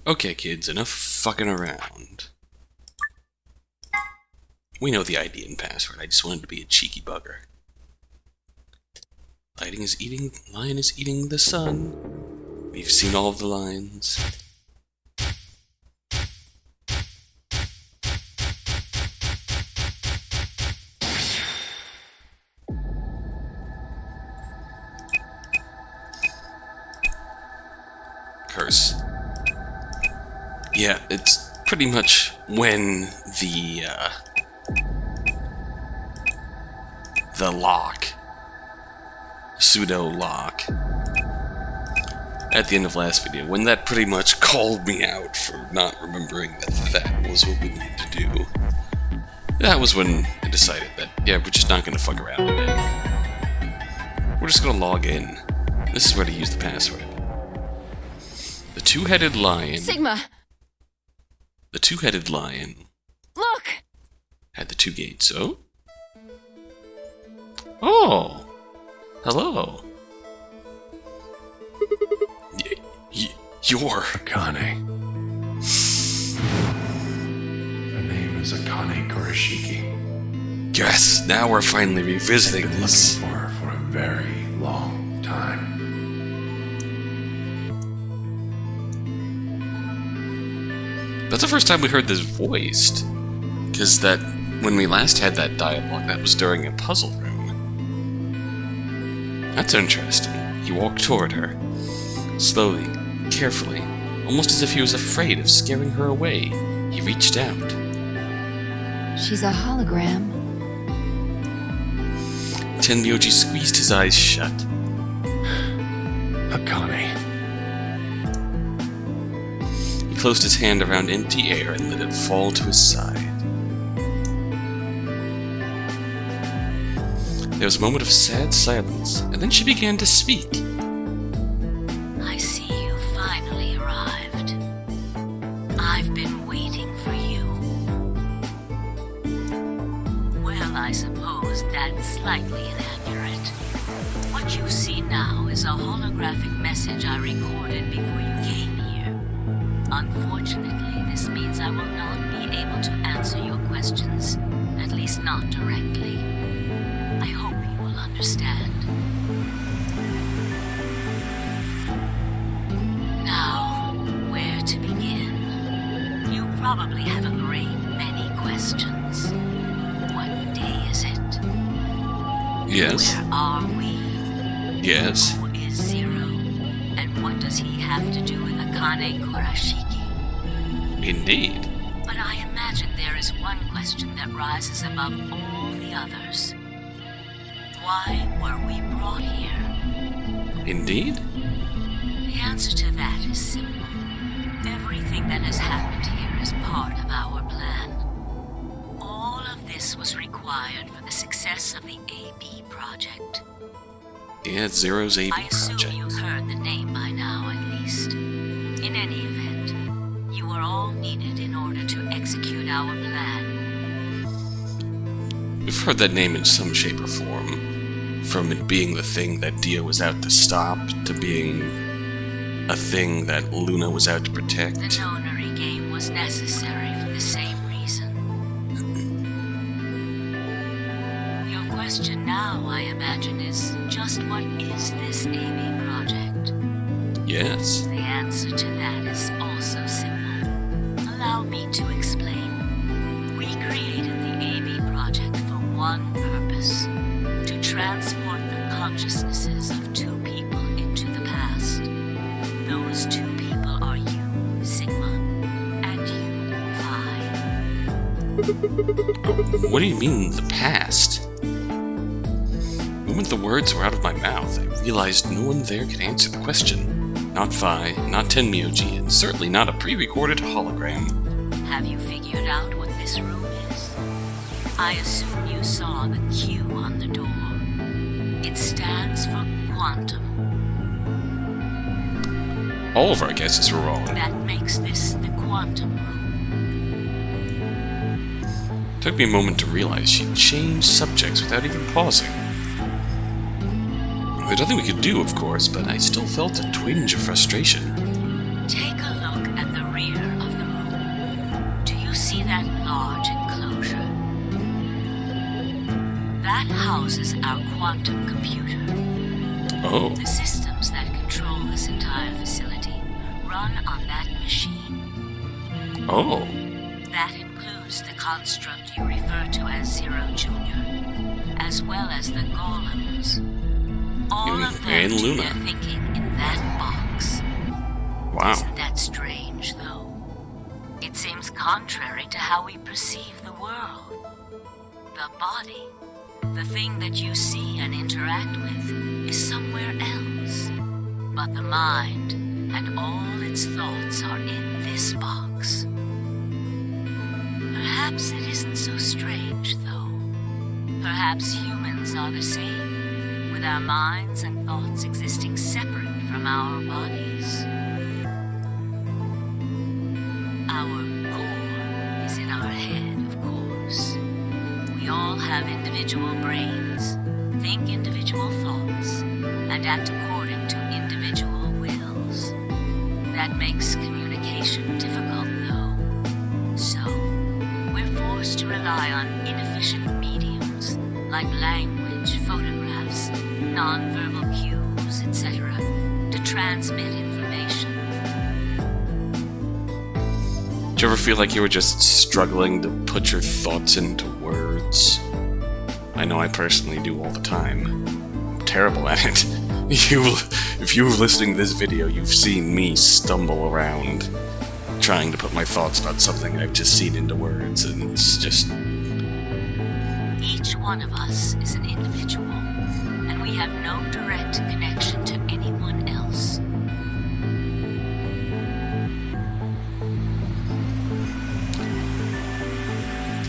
Okay, kids, enough fucking around. We know the ID and password. I just wanted to be a cheeky bugger. Lion is eating the sun. We've seen all of the lines. Curse. Yeah, it's pretty much when the lock, pseudo-lock, at the end of last video, when that pretty much called me out for not remembering that was what we needed to do. That was when I decided that, yeah, we're just not going to fuck around today. We're just going to log in. This is where to use the password. The two-headed lion... Sigma! The two-headed lion... Look! Had the two gates, oh? Oh! Hello. You're... Akane. Her name is Akane Kurashiki. Yes, now we're finally revisiting Been this. looking for her for a very long time. That's the first time we heard this voiced. Because that, when we last had that dialogue, that was during a puzzle room. That's interesting. He walked toward her. Slowly, carefully, almost as if he was afraid of scaring her away. He reached out. She's a hologram. Tenryoji squeezed his eyes shut. Akane. He closed his hand around empty air and let it fall to his side. There was a moment of sad silence, and then she began to speak. I see you finally arrived. I've been waiting for you. Well, I suppose that's slightly inaccurate. What you see now is a holographic message I recorded before you came here. Unfortunately, this means I will not be able to answer your questions, at least not directly. I hope you will understand. Now, where to begin? You probably have a great many questions. What day is it? Yes. Where are we? Yes. Who is Zero? And what does he have to do with Akane Kurashiki? Indeed. But I imagine there is one question that rises above all the others. Why were we brought here? Indeed? The answer to that is simple. Everything that has happened here is part of our plan. All of this was required for the success of the AB project. Yeah, it's Zero's AB I assume project. you've heard the name by now, at least. In any event, you are all needed in order to execute our plan. We've heard that name in some shape or form. From it being the thing that Dio was out to stop, to being a thing that Luna was out to protect. The nonary game was necessary for the same reason. Your question now, I imagine, is just what is this AB project? Yes. The answer to that is also simple. Allow me to explain. We created the AB project for one purpose: to transport the consciousnesses of two people into the past. Those two people are you, Sigma, and you, Phi. What do you mean, the past? The moment the words were out of my mouth, I realized no one there could answer the question. Not Phi, not Tenryoji, and certainly not a pre-recorded hologram. Have you figured out what this room is? I assume you saw the Q on the door. It stands for quantum. All of our guesses were wrong. That makes this the quantum room. It took me a moment to realize she'd changed subjects without even pausing. There's nothing we could do, of course, but I still felt a twinge of frustration. Take a look at the rear that houses our quantum computer. Oh. The systems that control this entire facility run on that machine. Oh. That includes the construct you refer to as Zero Jr., as well as the golems. All of them And do Luna. their thinking in that box. Wow. Isn't that strange, though? It seems contrary to how we perceive the world. The body, the thing that you see and interact with, is somewhere else. But the mind and all its thoughts are in this box. Perhaps it isn't so strange, though. Perhaps humans are the same, with our minds and thoughts existing separate from our bodies. Our core is in our head, of course. We all have individual brains, think individual thoughts, and act according to individual wills. That makes communication difficult, though. So, we're forced to rely on inefficient mediums, like language, photographs, non-verbal cues, etc., to transmit information. Do you ever feel like you were just struggling to put your thoughts into words? I know I personally do all the time. I'm terrible at it. If you were listening to this video, you've seen me stumble around trying to put my thoughts about something I've just seen into words, and it's just... Each one of us is an individual, and we have no direct connection to anyone else.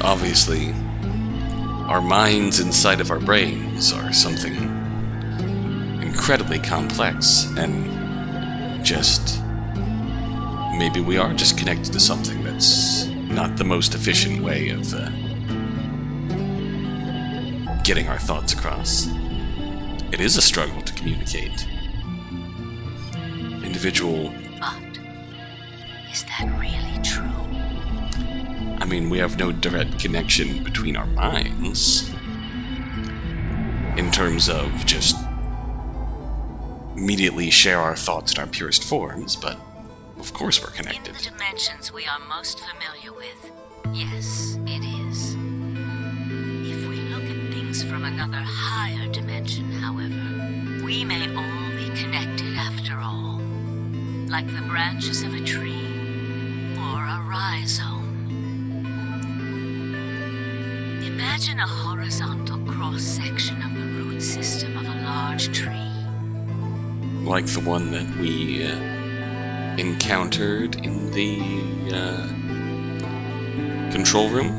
Obviously, our minds inside of our brains are something incredibly complex, and just... maybe we are just connected to something that's not the most efficient way of getting our thoughts across. It is a struggle to communicate. Individual... But is that really true? I mean, we have no direct connection between our minds in terms of just immediately share our thoughts in our purest forms, but of course we're In connected. the dimensions we are most familiar with, yes, it is. If we look at things from another higher dimension, however, we may all be connected after all, like the branches of a tree or a rhizome. Imagine a horizontal cross-section of the root system of a large tree. Like the one that we encountered in the control room.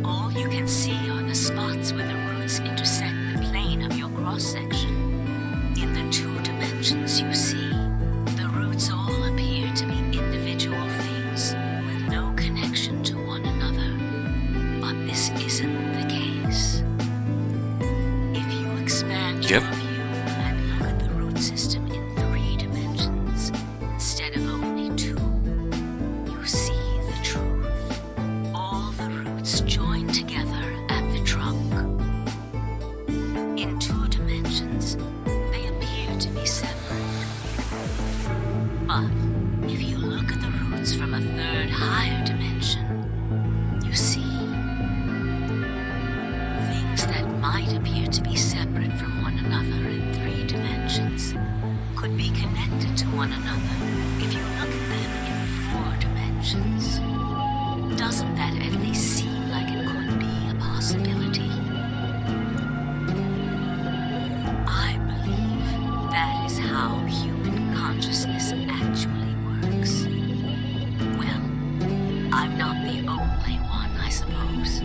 All you can see are the spots where the roots intersect the plane of your cross-section. In the two dimensions you see, the roots all appear to be individual things with no connection to one another. But this isn't the case. If you expand your Yep. view and look at the root system in 3 dimensions instead of only 2, you see the truth. All the roots join together at the trunk. In 2 dimensions, they appear to be separate. But if you look at the roots from a 3rd higher dimension, you see things that might appear to be separate from one another in 3 dimensions could be connected to one another if you look at them in 4 dimensions. Doesn't that at least seem like it could be a possibility? I believe that is how human consciousness actually works. Well, I'm not the only one, I suppose.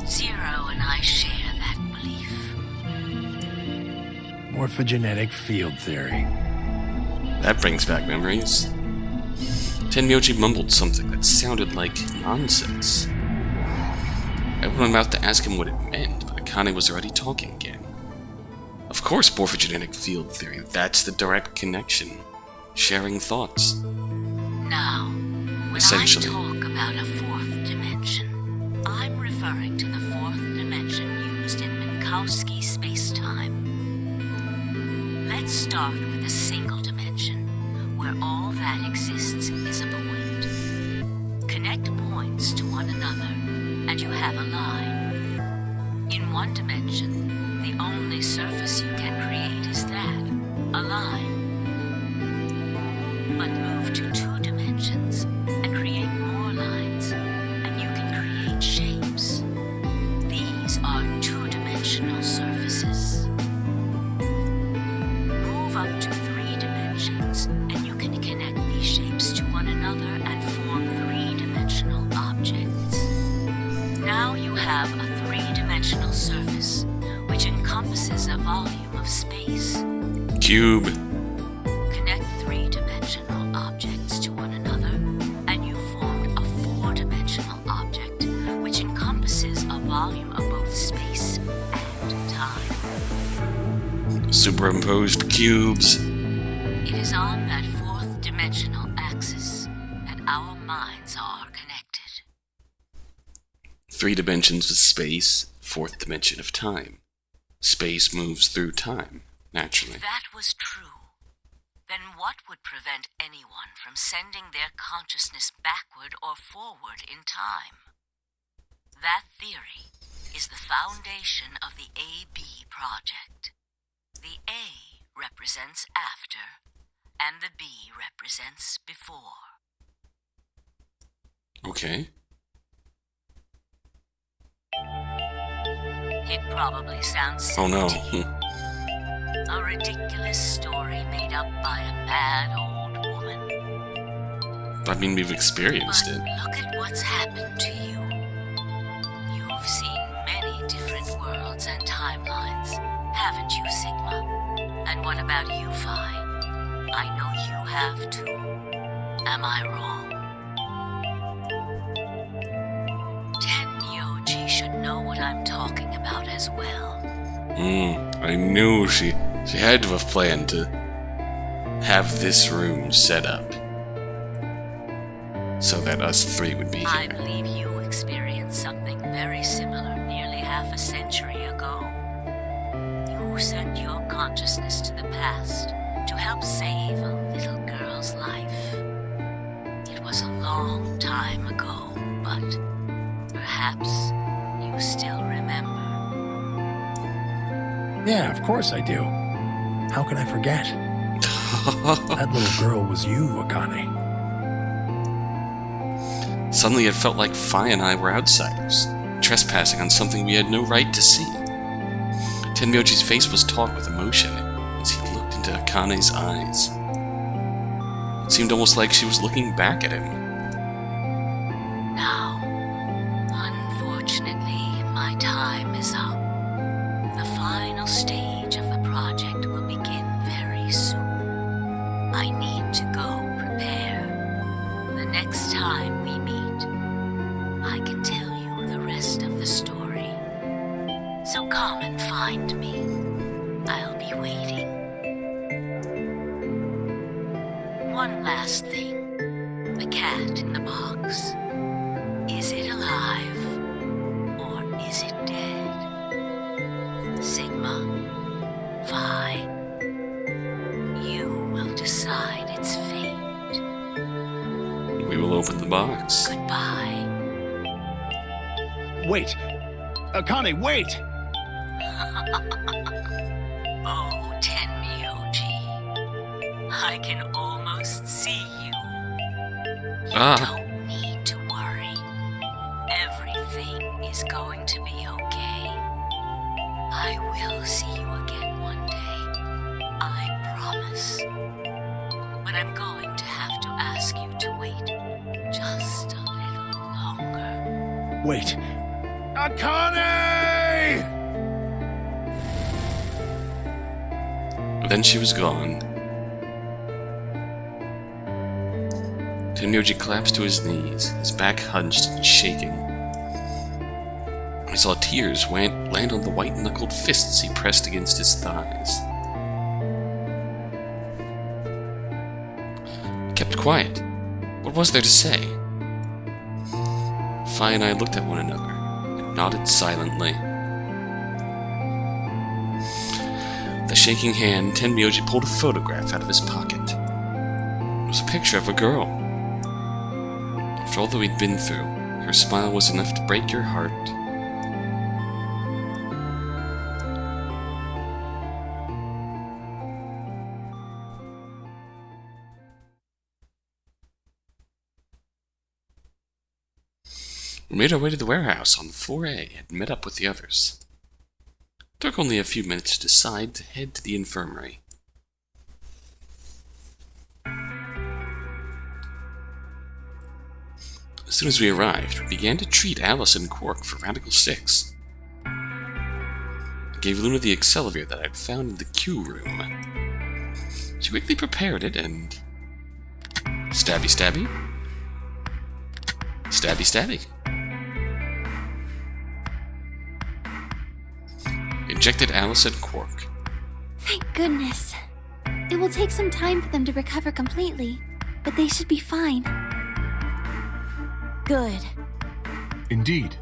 Zero and I share that belief. Morphogenetic field theory. That brings back memories. Tenmyoji mumbled something that sounded like nonsense. I opened my mouth to ask him what it meant, but Akane was already talking again. Of course, morphogenetic field theory, that's the direct connection. Sharing thoughts. Now, when Essentially. I talk about a 4th dimension, I'm referring to the 4th dimension used in start with a single dimension, where all that exists is a point. Connect points to one another, and you have a line. In one dimension, the only surface you can create is that, a line. But move to 2 dimensions and create more lines, and you can create shapes. These are 2-dimensional surfaces. Move up to 3 dimensions, and you can connect these shapes to one another and form 3-dimensional objects. Now you have a 3-dimensional surface, which encompasses a volume of space. Cube. Connect 3-dimensional objects to one another, and you formed a 4-dimensional object, which encompasses a volume of both space and time. Superimposed cubes. It is on that 4th-dimensional axis that our minds are connected. 3 dimensions of space, 4th dimension of time. Space moves through time, naturally. If that was true, then what would prevent anyone from sending their consciousness backward or forward in time? That theory is the foundation of the AB project. The A represents after, and the B represents before. Okay. It probably sounds Oh silly no. to you. A ridiculous story made up by a bad old woman. I mean, we've experienced But it. look at what's happened to you. You've seen many different worlds and timelines, haven't you, Sigma? And what about you, Phi? I know you have too. Am I wrong? Tenyoji should know what I'm talking about as well. I knew she had to have planned to have this room set up so that us 3 would be I here. believe you experienced something very similar nearly half a century ago. You sent your consciousness to the past to help save a little girl's life. It was a long time ago, but perhaps you still remember. Yeah, of course I do. How can I forget? That little girl was you, Akane. Suddenly it felt like Phi and I were outsiders, trespassing on something we had no right to see. Tenmyoji's face was taut with emotion as he looked into Akane's eyes. It seemed almost like she was looking back at him. Now, unfortunately, my time is up. The final stage of the project will begin very soon. I need to go prepare. The next time we meet, I can tell you the rest of the story. So come and find me. I'll be waiting. One last thing. The cat in the box. Is it alive? Or is it dead? Sigma, Phi, you will decide its fate. We will open the box. Goodbye. Wait! Akane, wait! Oh, Tenmyoji. I can almost see you. You don't need to worry. Everything is going to be okay. I will see you again one day. I promise. But I'm going to have to ask you to wait just a little longer. Wait! Akane! Then she was gone. Tenmyoji collapsed to his knees, his back hunched and shaking. I saw tears land on the white-knuckled fists he pressed against his thighs. He kept quiet. What was there to say? Phi and I looked at one another and nodded silently. With a shaking hand, Tenmyoji pulled a photograph out of his pocket. It was a picture of a girl. After all that we'd been through, her smile was enough to break your heart. We made our way to the warehouse on floor A and met up with the others. It took only a few minutes to decide to head to the infirmary. As soon as we arrived, we began to treat Alice and Quark for Radical 6. I gave Luna the accelerator that I'd found in the Q room. She quickly prepared it and... Stabby stabby. Stabby stabby. Injected Alice and Quark. Thank goodness. It will take some time for them to recover completely, but they should be fine. Good. Indeed.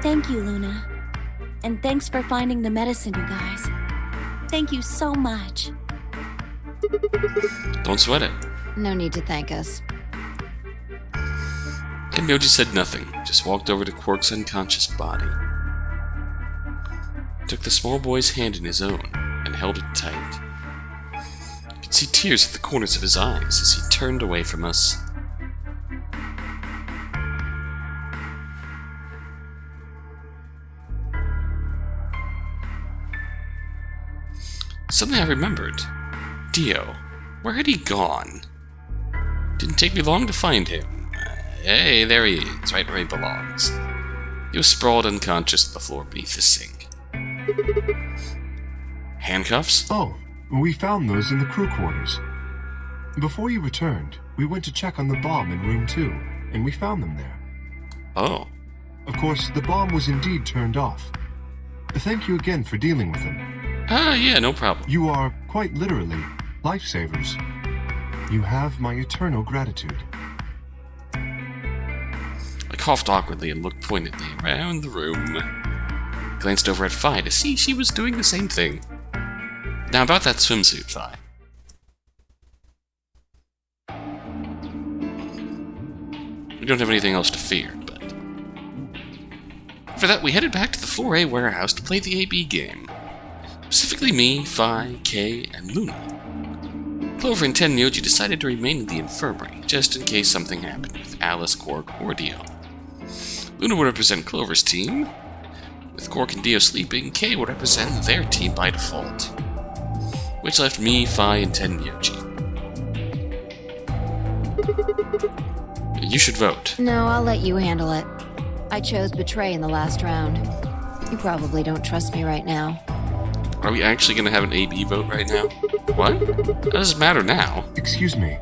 Thank you, Luna. And thanks for finding the medicine, you guys. Thank you so much. Don't sweat it. No need to thank us. Tenmyoji said nothing, just walked over to Quark's unconscious body. Took the small boy's hand in his own and held it tight. You could see tears at the corners of his eyes as he turned away from us. Suddenly I remembered. Dio. Where had he gone? Didn't take me long to find him. Hey, there he is, right where he belongs. He was sprawled unconscious on the floor beneath the sink. Handcuffs? Oh, we found those in the crew quarters. Before you returned, we went to check on the bomb in room 2, and we found them there. Oh. Of course, the bomb was indeed turned off. Thank you again for dealing with them. Yeah, no problem. You are, quite literally, lifesavers. You have my eternal gratitude. I coughed awkwardly and looked pointedly around the room. Glanced over at Phi to see she was doing the same thing. Now about that swimsuit, Phi. We don't have anything else to fear, but... For that, we headed back to the Floor A warehouse to play the AB game. Specifically me, Phi, Kay, and Luna. Clover and Tenmyoji decided to remain in the infirmary, just in case something happened with Alice, Quark, or Dio. Luna would represent Clover's team. With Quark and Dio sleeping, Kay would represent their team by default. Which left me, Phi, and Tenmyoji. You should vote. No, I'll let you handle it. I chose Betray in the last round. You probably don't trust me right now. Are we actually going to have an AB vote right now? What? That doesn't matter now. Excuse me.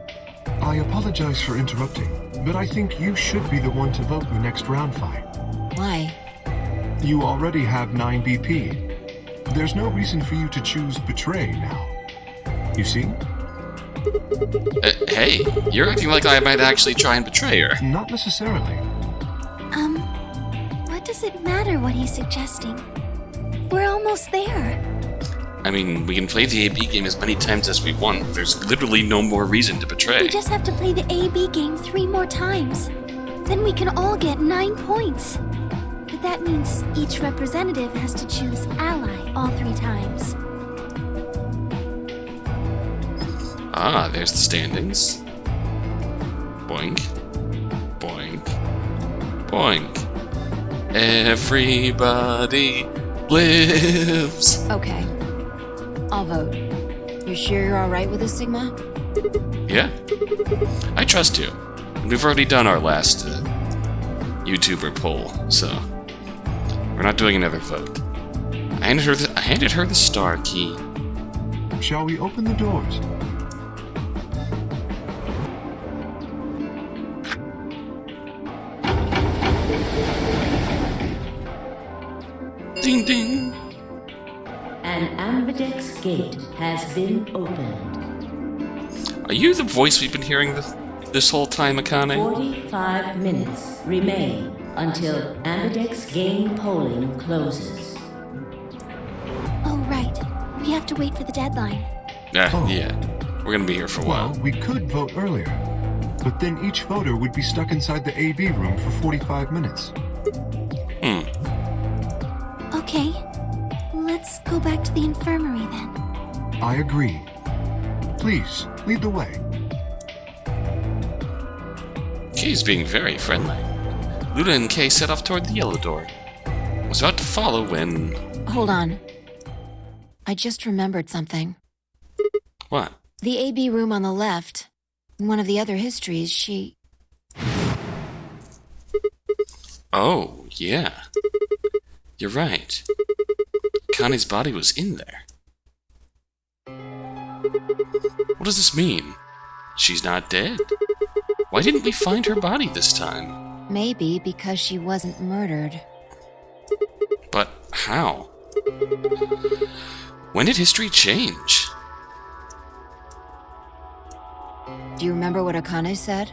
I apologize for interrupting, but I think you should be the one to vote in the next round, Phi. Why? You already have 9 BP. There's no reason for you to choose Betray now. You see? Hey, you're acting like I might actually try and betray her. Not necessarily. What does it matter what he's suggesting? We're almost there. I mean, we can play the AB game as many times as we want. There's literally no more reason to betray. We just have to play the AB game 3 more times. Then we can all get 9 points. But that means each representative has to choose ally all 3 times. Ah, there's the standings. Boink. Boink. Boink. Everybody lives. Okay. I'll vote. You sure you're alright with this, Sigma? Yeah. I trust you. We've already done our last YouTuber poll, so we're not doing another vote. I handed her the star key. Shall we open the doors? Ding ding. An ambidex gate has been opened. Are you the voice we've been hearing this whole time, Akane? 45 minutes remain until ambidex game polling closes. Oh, right. We have have to wait for the deadline. Oh. Yeah. We're gonna be here for a while. Well, we could vote earlier, but then each voter would be stuck inside the AB room for 45 minutes. Okay, let's go back to the infirmary then. I agree. Please, lead the way. Kay's being very friendly. Luna and Kay set off toward the yellow door. I was about to follow when... Hold on. I just remembered something. What? The AB room on the left. In one of the other histories, she... Oh, yeah. You're right. Connie's body was in there. What does this mean? She's not dead? Why didn't we find her body this time? Maybe because she wasn't murdered. But how? When did history change? Do you remember what Akane said?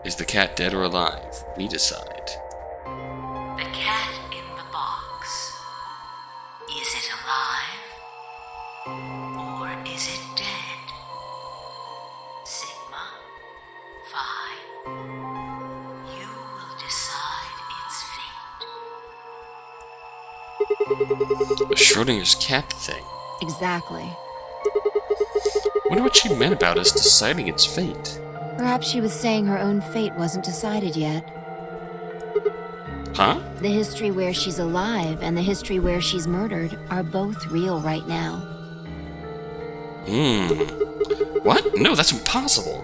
Is the cat dead or alive? We decide. The cat in the box. Is it alive? Or is it dead? Sigma, Phi, you will decide its fate. The Schrodinger's cat thing. Exactly. Wonder what she meant about us deciding its fate. Perhaps she was saying her own fate wasn't decided yet. Huh? The history where she's alive and the history where she's murdered are both real right now. What? No, that's impossible.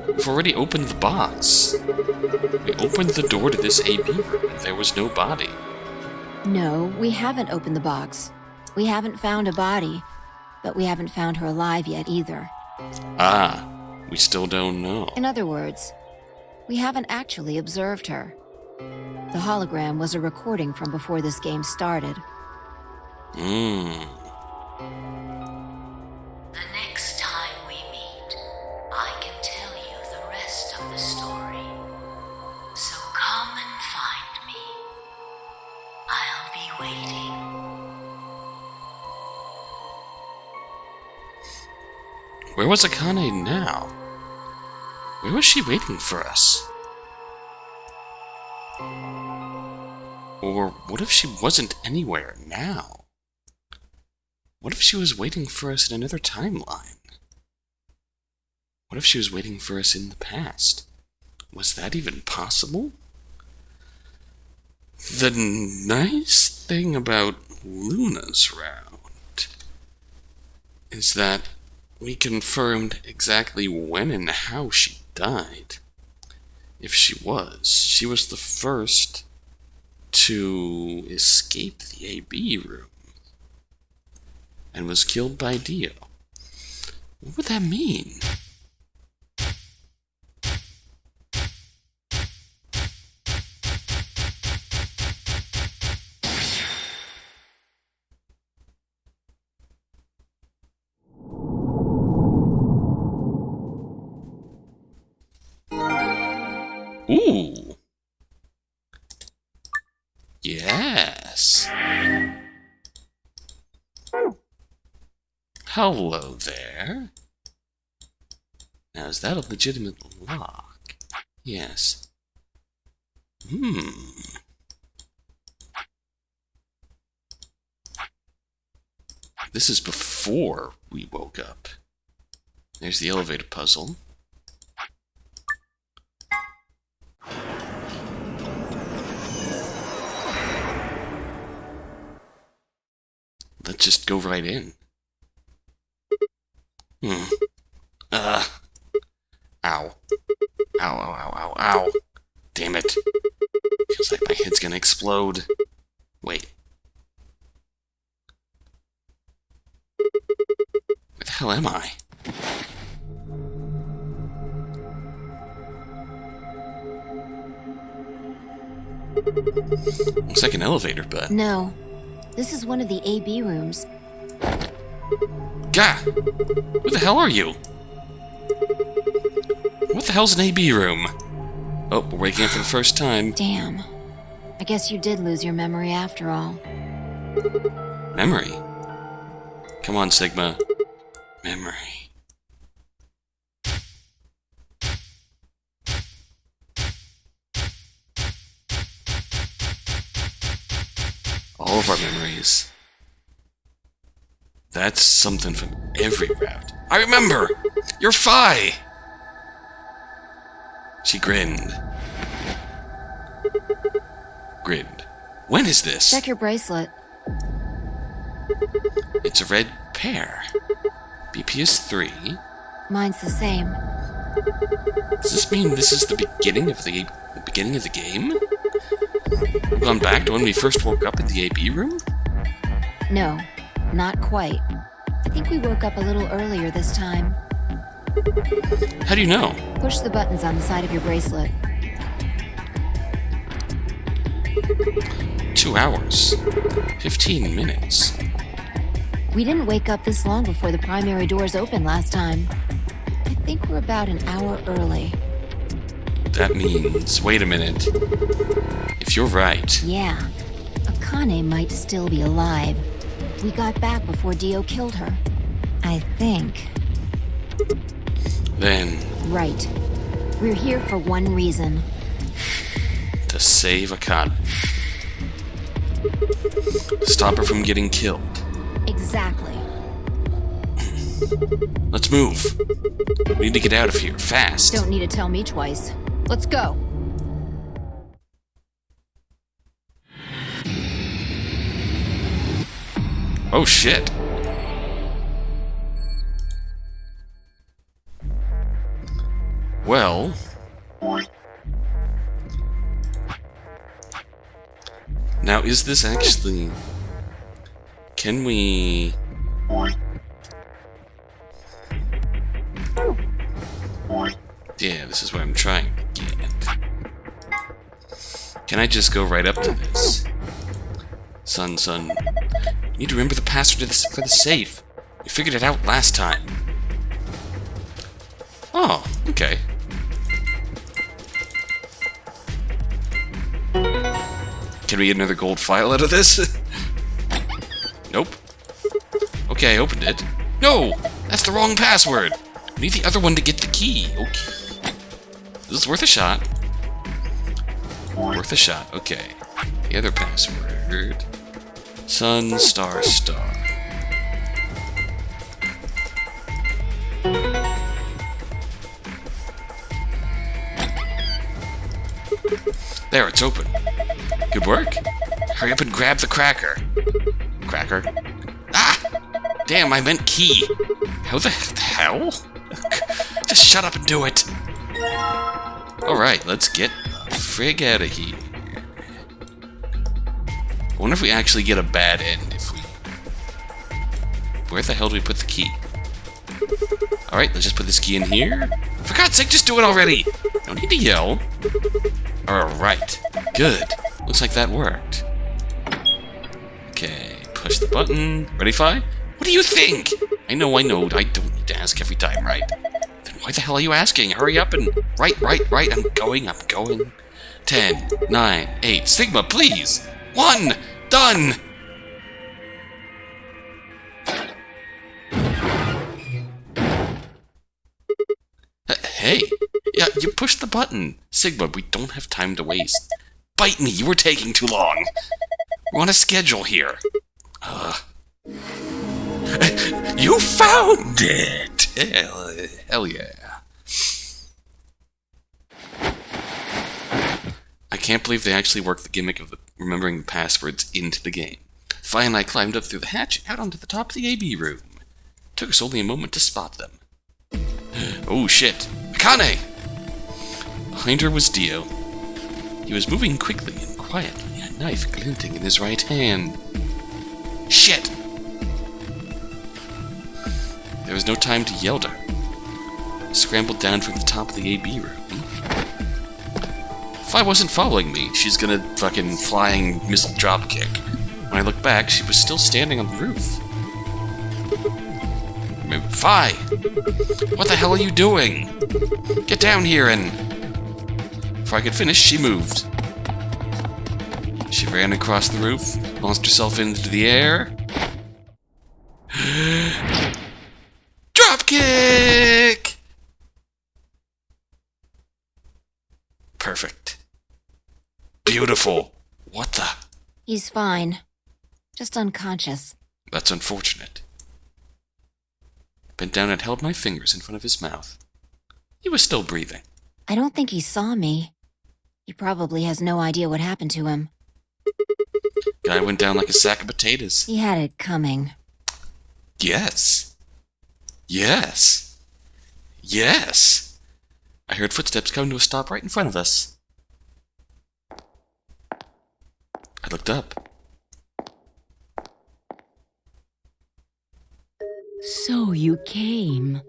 We've already opened the box. We opened the door to this AB room and there was no body. No, we haven't opened the box. We haven't found a body, but we haven't found her alive yet either. Ah, we still don't know. In other words, we haven't actually observed her. The hologram was a recording from before this game started. The next time we meet, I can tell you the rest of the story. So come and find me. I'll be waiting. Where was Akane now? Where was she waiting for us? Or what if she wasn't anywhere now? What if she was waiting for us in another timeline? What if she was waiting for us in the past? Was that even possible? The nice thing about Luna's round is that we confirmed exactly when and how she died. If she was the first to escape the AB room and was killed by Dio. What would that mean? Ooh. Yes. Hello there. Now, is that a legitimate lock? Yes. This is before we woke up. There's the elevator puzzle. Let's just go right in. Ow. Ow, ow, ow, ow, ow. Damn it. Feels like my head's gonna explode. Wait. Where the hell am I? Looks like an elevator, but... No, this is one of the AB rooms. Gah! Who the hell are you? What the hell's an AB room? Oh, we're waking up for the first time. Damn. I guess you did lose your memory after all. Memory? Come on, Sigma. Memory. All of our memories. That's something from every route. I remember! You're Phi! She grinned. When is this? Check your bracelet. It's a red pear. BP is 3. Mine's the same. Does this mean this is the beginning of the game? We've gone back to when we first woke up in the AB room? No, not quite. I think we woke up a little earlier this time. How do you know? Push the buttons on the side of your bracelet. 2 hours. 15 minutes. We didn't wake up this long before the primary doors opened last time. I think we're about an hour early. That means... Wait a minute. If you're right... Yeah. Akane might still be alive. We got back before Dio killed her. I think. Then... Right. We're here for one reason. To save Akane. Stop her from getting killed. Exactly. Let's move. We need to get out of here, fast. Don't need to tell me twice. Let's go. Oh shit. Well... Now, is this actually... Can we... Yeah, this is what I'm trying to get. Can I just go right up to this? Son. You need to remember the password for the safe. We figured it out last time. Oh, okay. Can we get another gold file out of this? Nope. Okay, I opened it. No! That's the wrong password! We need the other one to get the key. Okay. This is worth a shot. Worth a shot, okay. The other password... Sun, star, star. There, it's open. Good work. Hurry up and grab the cracker. Cracker? Ah! Damn, I meant key. How the hell? Just shut up and do it. Alright, let's get the frig out of here. I wonder if we actually get a bad end if we... Where the hell do we put the key? Alright, let's just put this key in here. For God's sake, just do it already! No need to yell. Alright, good. Looks like that worked. Okay, push the button. Ready, Phi? What do you think? I know. I don't need to ask every time, right? Then why the hell are you asking? Hurry up and... Right. I'm going. 10, 9, 8. Sigma, please! 1! Done! Hey! Yeah, you pushed the button. Sigma, we don't have time to waste. Bite me, you were taking too long. We're on a schedule here. You found it! Hell yeah. I can't believe they actually worked the gimmick of remembering passwords into the game. Phi and I climbed up through the hatch out onto the top of the AB room. Took us only a moment to spot them. Oh shit. Akane! Behind her was Dio. He was moving quickly and quietly, a knife glinting in his right hand. Shit! There was no time to yell to her. I scrambled down from the top of the AB room. If I wasn't following me, she's gonna fucking flying missile dropkick. When I looked back, she was still standing on the roof. Phi! What the hell are you doing? Get down here and... Before I could finish, she moved. She ran across the roof, launched herself into the air. kick! Perfect. Beautiful. What the? He's fine. Just unconscious. That's unfortunate. Bent down and held my fingers in front of his mouth. He was still breathing. I don't think he saw me. He probably has no idea what happened to him. Guy went down like a sack of potatoes. He had it coming. Yes. Yes. Yes. I heard footsteps coming to a stop right in front of us. I looked up. So you came.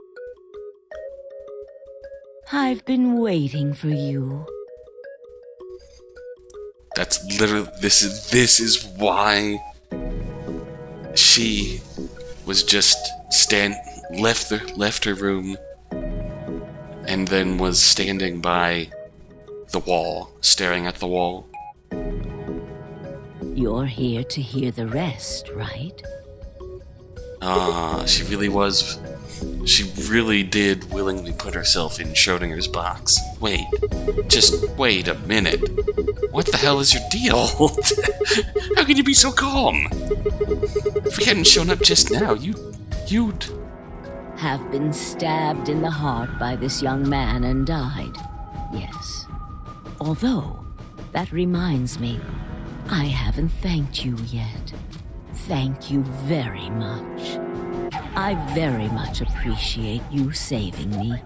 I've been waiting for you. That's literally, this is why she was just left her room and then was standing by the wall, staring at the wall. You're here to hear the rest, right? She really was. She really did willingly put herself in Schrodinger's box. Just wait a minute. What the hell is your deal? How can you be so calm? If we hadn't shown up just now, you'd... Have been stabbed in the heart by this young man and died. Yes. Although, that reminds me, I haven't thanked you yet. Thank you very much. I very much appreciate you saving me.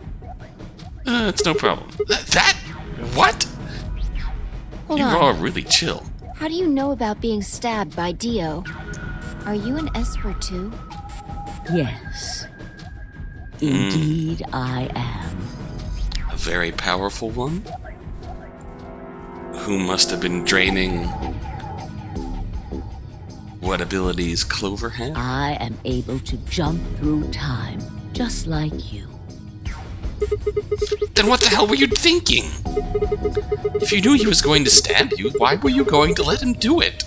It's no problem. What? Hold You're on. all really chill. How do you know about being stabbed by Dio? Are you an Esper too? Yes. Indeed, I am. A very powerful one? Who must have been draining... what abilities Clover had? I am able to jump through time, just like you. Then what the hell were you thinking? If you knew he was going to stab you, why were you going to let him do it?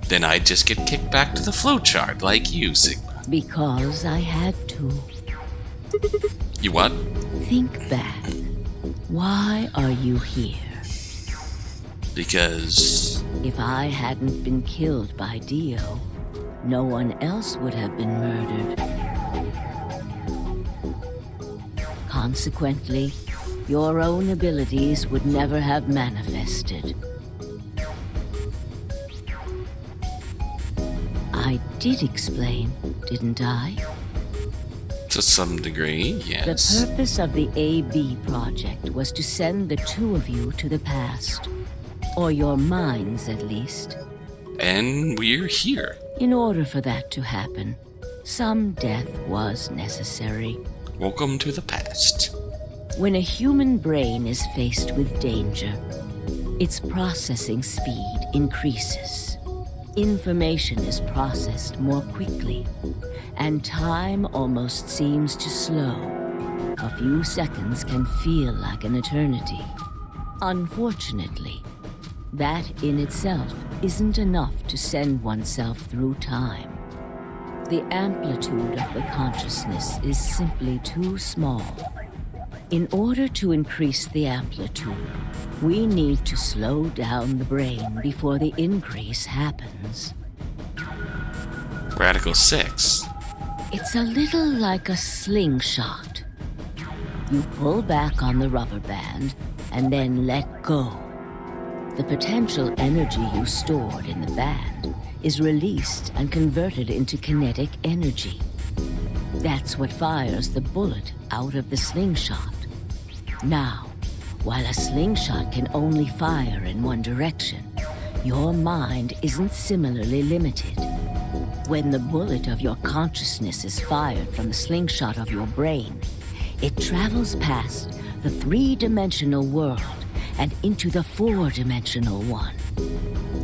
Then I'd just get kicked back to the flowchart like you, Sigma. Because I had to. You what? Think back. Why are you here? Because... If I hadn't been killed by Dio, no one else would have been murdered. Consequently, your own abilities would never have manifested. I did explain, didn't I? to some degree, yes. The purpose of the AB project was to send the two of you to the past. Or your minds, at least. And we're here. In order for that to happen, some death was necessary. Welcome to the past. When a human brain is faced with danger, its processing speed increases. Information is processed more quickly, and time almost seems to slow. A few seconds can feel like an eternity. Unfortunately, that in itself isn't enough to send oneself through time. The amplitude of the consciousness is simply too small. In order to increase the amplitude, we need to slow down the brain before the increase happens. Radical 6. It's a little like a slingshot. You pull back on the rubber band and then let go. The potential energy you stored in the band is released and converted into kinetic energy. That's what fires the bullet out of the slingshot. Now, while a slingshot can only fire in one direction, your mind isn't similarly limited. When the bullet of your consciousness is fired from the slingshot of your brain, it travels past the three-dimensional world and into the four-dimensional one.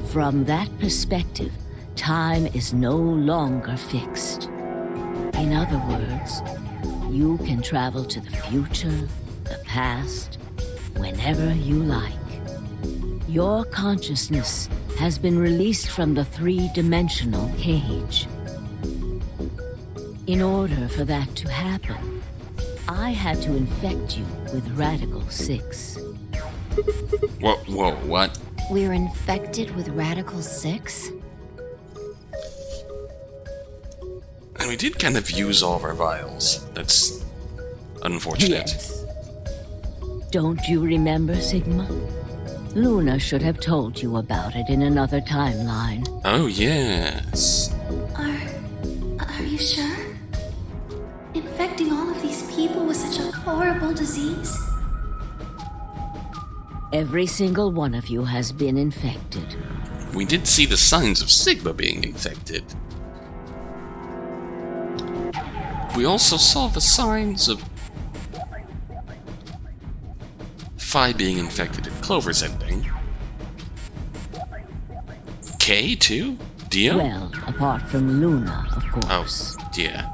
From that perspective, time is no longer fixed. In other words, you can travel to the future, the past, whenever you like. Your consciousness has been released from the three-dimensional cage. In order for that to happen, I had to infect you with Radical 6. Whoa, what? We're infected with Radical 6? And we did kind of use all of our vials. That's unfortunate. Yes. Don't you remember, Sigma? Luna should have told you about it in another timeline. Oh, yes. Are you sure? Infecting all of these people with such a horrible disease? Every single one of you has been infected. We did see the signs of Sigma being infected. We also saw the signs of Phi being infected and Clover's ending. K, too? Dio? Well, apart from Luna, of course. Oh, yeah.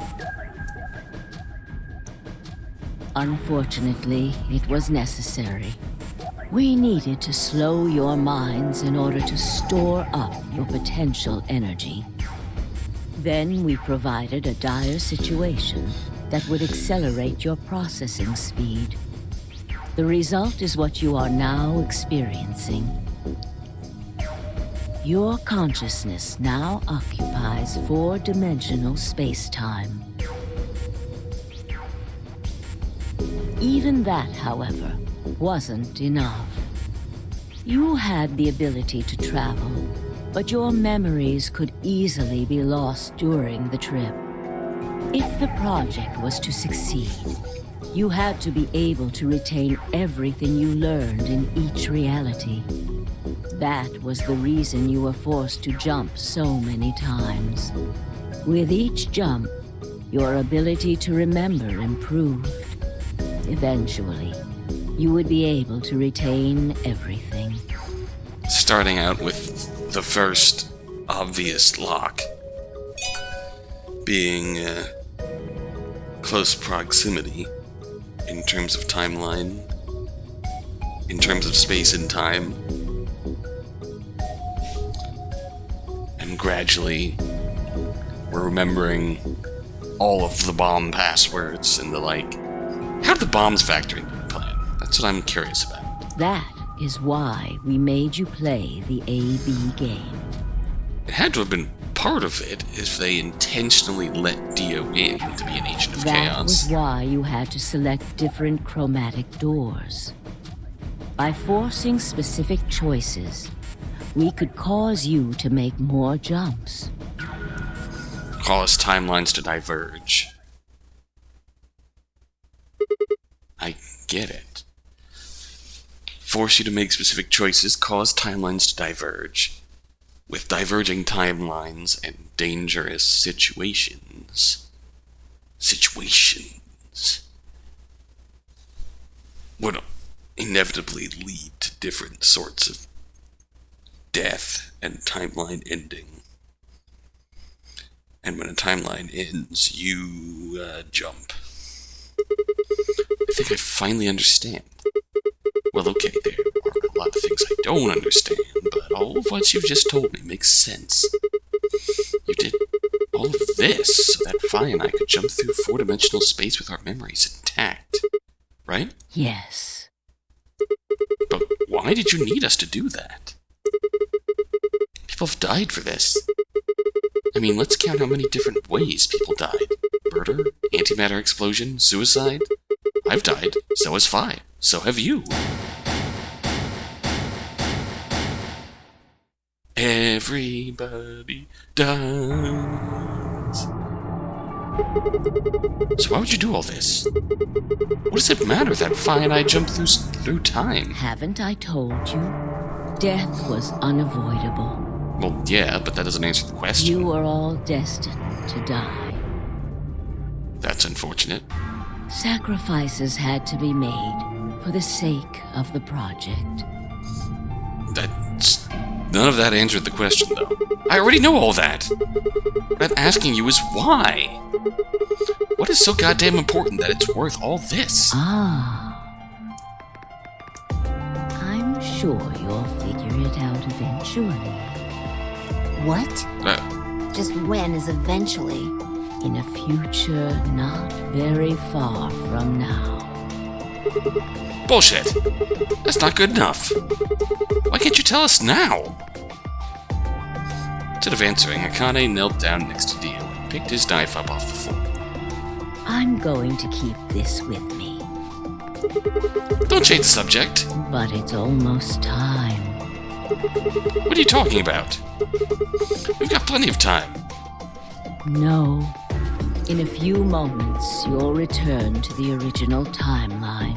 Unfortunately, it was necessary. We needed to slow your minds in order to store up your potential energy. Then we provided a dire situation that would accelerate your processing speed. The result is what you are now experiencing. Your consciousness now occupies 4-dimensional space-time. Even that, however, wasn't enough. You had the ability to travel, but your memories could easily be lost during the trip. If the project was to succeed, you had to be able to retain everything you learned in each reality. That was the reason you were forced to jump so many times. With each jump, your ability to remember improved. Eventually, you would be able to retain everything. Starting out with the first obvious lock being close proximity in terms of timeline, in terms of space and time, and gradually we're remembering all of the bomb passwords and the like. How did the bombs factor into the plan? That's what I'm curious about. That is why we made you play the AB game. It had to have been part of it if they intentionally let Dio in to be an agent of That chaos. was why you had to select different chromatic doors. By forcing specific choices, we could cause you to make more jumps. Cause timelines to diverge. I get it. Force you to make specific choices, cause timelines to diverge. With diverging timelines and dangerous situations would inevitably lead to different sorts of death and timeline ending. And when a timeline ends, you jump. I think I finally understand. Well, okay, there are a lot of things I don't understand, but all of what you've just told me makes sense. You did all of this so that Phi and I could jump through 4-dimensional space with our memories intact, right? Yes. But why did you need us to do that? People have died for this. I mean, let's count how many different ways people died. Murder, antimatter explosion, suicide. I've died. So has Phi. So have you. Everybody dies. So why would you do all this? What does it matter that Phi and I jumped through time? Haven't I told you? Death was unavoidable. Well, yeah, but that doesn't answer the question. You are all destined to die. That's unfortunate. Sacrifices had to be made for the sake of the project. None of that answered the question, though. I already know all that. What I'm asking you is why? What is so goddamn important that it's worth all this? I'm sure you'll figure it out eventually. What? Just when is eventually? in a future not very far from now. Bullshit! That's not good enough. Why can't you tell us now? Instead of answering, Akane knelt down next to Dio and picked his knife up off the floor. I'm going to keep this with me. Don't change the subject. But it's almost time. What are you talking about? We've got plenty of time. No. In a few moments, you'll return to the original timeline.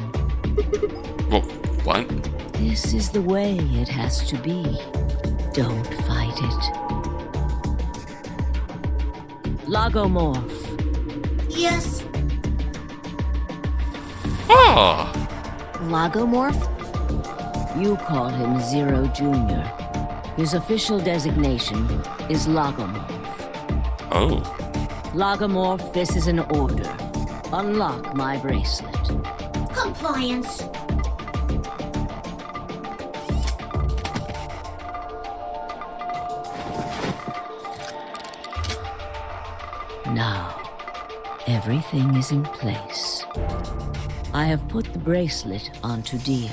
Well, what? This is the way it has to be. Don't fight it. Lagomorph. Yes. Oh! Lagomorph? You call him Zero Jr. His official designation is Lagomorph. Oh. Lagomorph, this is an order. Unlock my bracelet. Compliance. Now, everything is in place. I have put the bracelet onto Dio.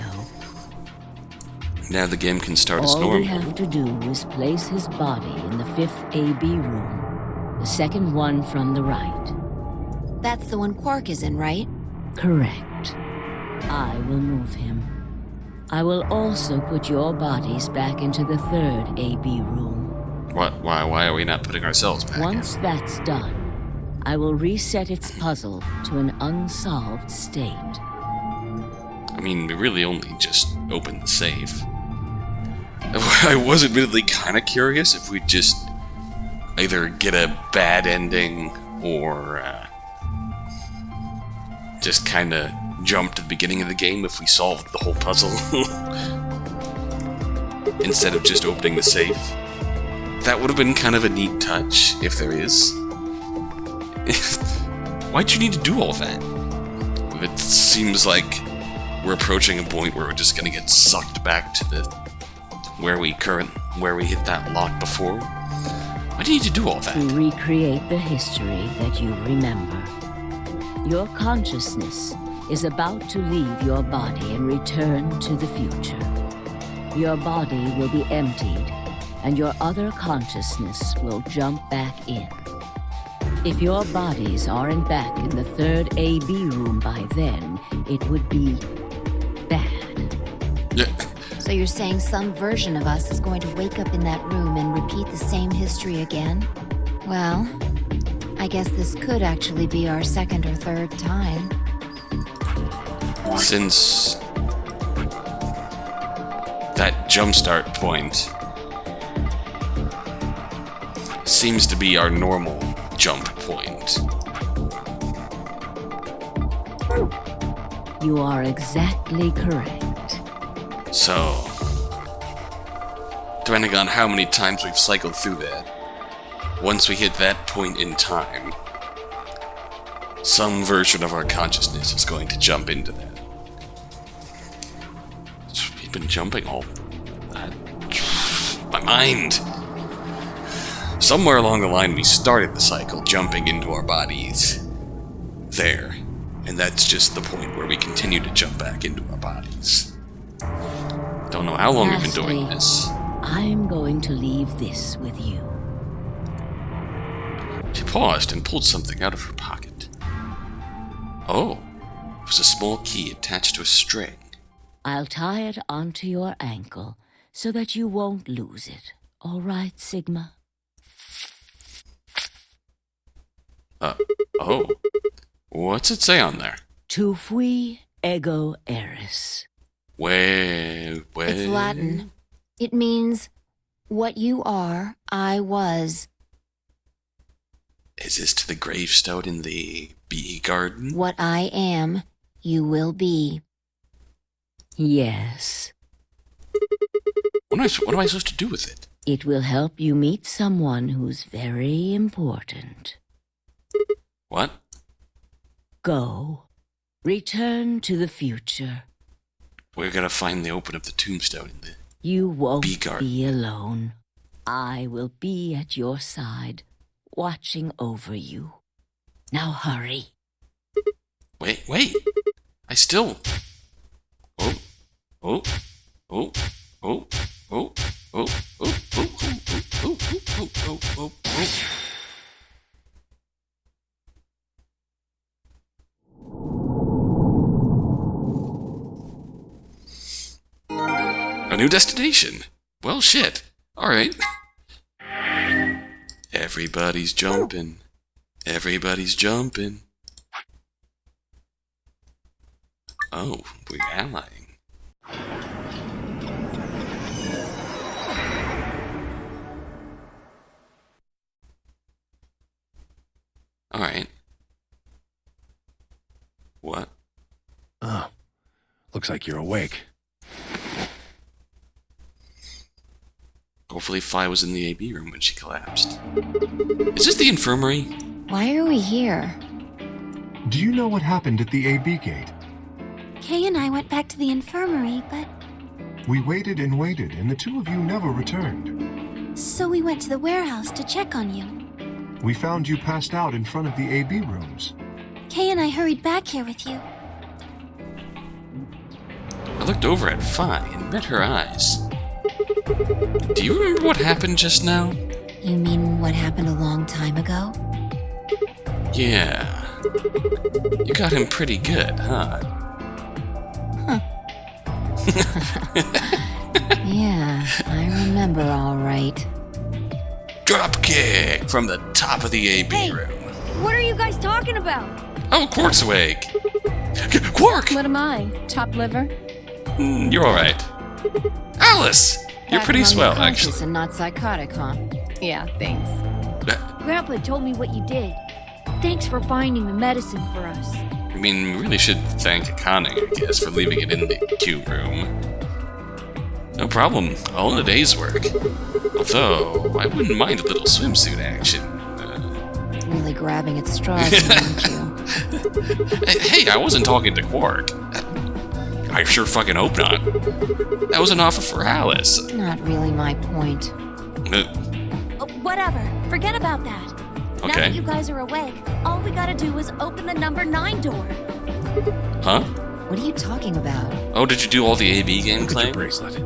Now the game can start as All normal. we have to do is place his body in the 5th AB room, the second one from the right. That's the one Quark is in, right? Correct. I will move him. I will also put your bodies back into the 3rd AB room. Why are we not putting ourselves back Once that's done, I will reset its puzzle to an unsolved state. I mean, we really only just opened the safe. I was admittedly kind of curious if we'd just either get a bad ending or just kind of jump to the beginning of the game if we solved the whole puzzle instead of just opening the safe. That would have been kind of a neat touch, if there is. Why'd you need to do all that? It seems like we're approaching a point where we're just gonna get sucked back to the where we hit that lock before. Why do you need to do all that? To recreate the history that you remember. Your consciousness is about to leave your body and return to the future. Your body will be emptied, and your other consciousness will jump back in. If your bodies aren't back in the 3rd AB room by then, it would be bad. Yeah. So you're saying some version of us is going to wake up in that room and repeat the same history again? Well, I guess this could actually be our 2nd or 3rd time. Since that jumpstart point seems to be our normal jump point. You are exactly correct. So, depending on how many times we've cycled through that, once we hit that point in time, some version of our consciousness is going to jump into that. We've been jumping all... my mind! Somewhere along the line we started the cycle jumping into our bodies. There. And that's just the point where we continue to jump back into our bodies. Don't know how long we've been doing Lastly, this. I'm going to leave this with you. She paused and pulled something out of her pocket. Oh, it was a small key attached to a string. I'll tie it onto your ankle so that you won't lose it. All right, Sigma? Oh. What's it say on there? Tu fui ego eris. Where? It's Latin. It means, what you are, I was. Is this to the gravestone in the bee garden? What I am, you will be. Yes. What am I supposed to do with it? It will help you meet someone who's very important. What? Go. Return to the future. We're gonna find the open of the tombstone in the... You won't Bee garden. be alone. I will be at your side, watching over you. Now hurry. Wait. I still... Oh. A new destination. Well, shit. Alright. Everybody's jumping. Everybody's jumping. Oh, we're allying. Alright. What? Oh, looks like you're awake. Hopefully Fi was in the AB room when she collapsed. Is this the infirmary? Why are we here? Do you know what happened at the AB gate? Kay and I went back to the infirmary, but... We waited and waited, and the two of you never returned. So we went to the warehouse to check on you. We found you passed out in front of the AB rooms. Kay and I hurried back here with you. I looked over at Fi and met her eyes. Do you remember what happened just now? You mean what happened a long time ago? Yeah. You got him pretty good, huh? Yeah, I remember all right. Dropkick from the top of the AB Hey. room. What are you guys talking about? Oh, Quark's awake. Quark! What am I? Chopped liver? You're alright. Alice! You're pretty swell, Conscious actually. and not psychotic, huh? Yeah, thanks. Uh, Grandpa told me what you did. Thanks for finding the medicine for us. I mean, we really should thank Akane, I guess, for leaving it in the cube room. No problem. All in a day's work. Although, I wouldn't mind a little swimsuit action. Really grabbing at straws, aren't you? Hey, I wasn't talking to Quark. I sure fucking hope not. That was an offer for Alice. Not really my point. Whatever. Forget about that. Now Okay. that you guys are awake, all we gotta do is open the number 9 door. Huh? What are you talking about? Oh, did you do all the AB game Look at your claim? bracelet.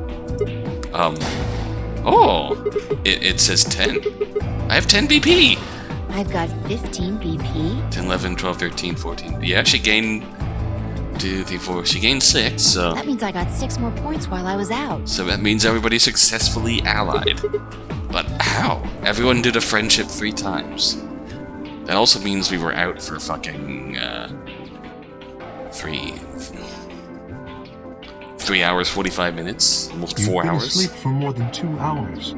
Oh, it says 10. I have 10 BP. I've got 15 BP. 10, 11, 12, 13, 14. Yeah, she gained 2, 3, 4. She gained 6, so... That means I got 6 more points while I was out. So that means everybody successfully allied. But how? Everyone did a friendship 3 times. That also means we were out for fucking, 3 hours, 45 minutes? Almost You've 4 been hours? asleep for more than 2 hours.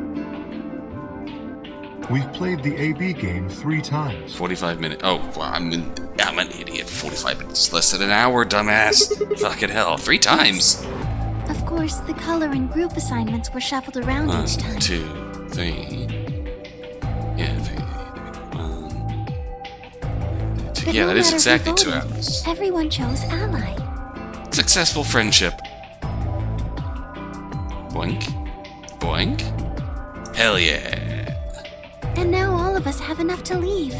We've played the AB game 3 times. 45 minutes. Oh, well, I'm an idiot. 45 minutes is less than an hour, dumbass. Fucking hell. 3 times. Of course, the color and group assignments were shuffled around 1, each time. 2, 3. Yeah, 3. 1. 2. But Yeah, no that is matter who exactly 2 voted, hours. Everyone chose ally. Successful friendship. Boink. Boink. Hell yeah. And now all of us have enough to leave.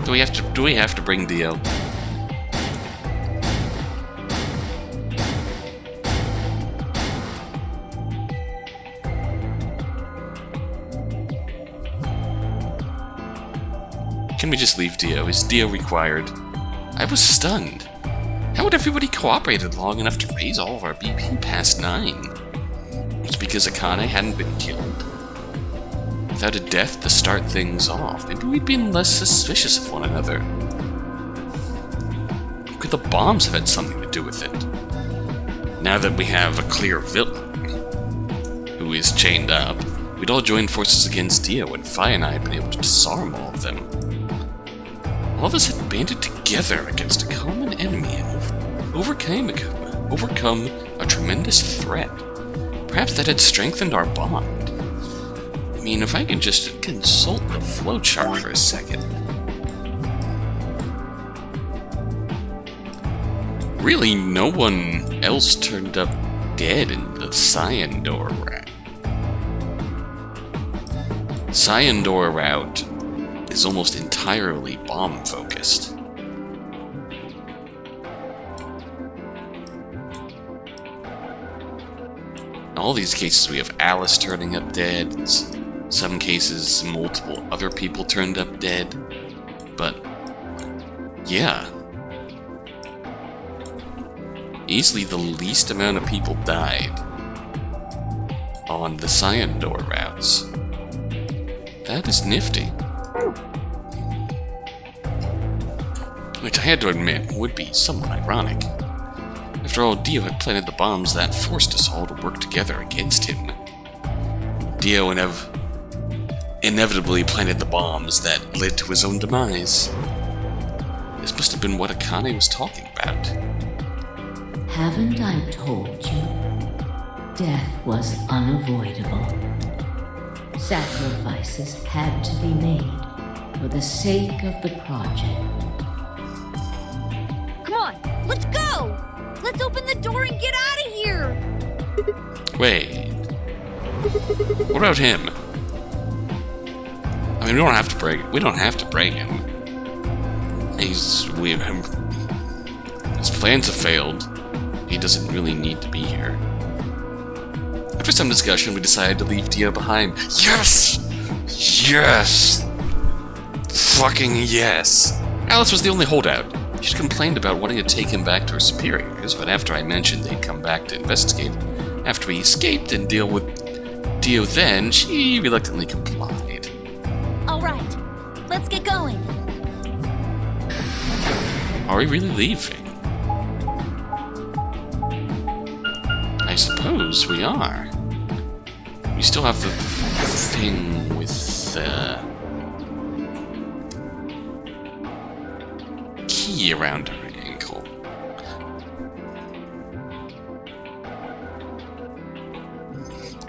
Do we have to bring Dio? Can we just leave Dio? Is Dio required? I was stunned. How had everybody cooperated long enough to raise all of our BP past 9? It's because Akane hadn't been killed? Without a death to start things off, maybe we'd been less suspicious of one another. Could the bombs have had something to do with it? Now that we have a clear villain who is chained up, we'd all join forces against Dio, and Fi and I had been able to disarm all of them. All of us had banded together against a common enemy and overcome a tremendous threat. Perhaps that had strengthened our bond. I mean, if I can just consult the flowchart for a second. Really, no one else turned up dead in the Cyandor route. Cyandor route is almost entirely bomb-focused. In all these cases, we have Alice turning up dead. In some cases, multiple other people turned up dead. But, yeah. Easily the least amount of people died on the Cyan Door routes. That is nifty. Which I had to admit would be somewhat ironic. After all, Dio had planted the bombs that forced us all to work together against him. Dio inevitably planted the bombs that led to his own demise. This must have been what Akane was talking about. Haven't I told you? Death was unavoidable. Sacrifices had to be made for the sake of the project. Come on, let's go! Let's open the door and get out of here! Wait. What about him? I mean, we don't have to break him. His plans have failed. He doesn't really need to be here. After some discussion, we decided to leave Dio behind. Yes! Yes! Fucking yes! Alice was the only holdout. She'd complained about wanting to take him back to her superiors, but after I mentioned they'd come back to investigate after we escaped and deal with Dio then, she reluctantly complied. Alright, let's get going. Are we really leaving? I suppose we are. We still have the thing with the key around her ankle.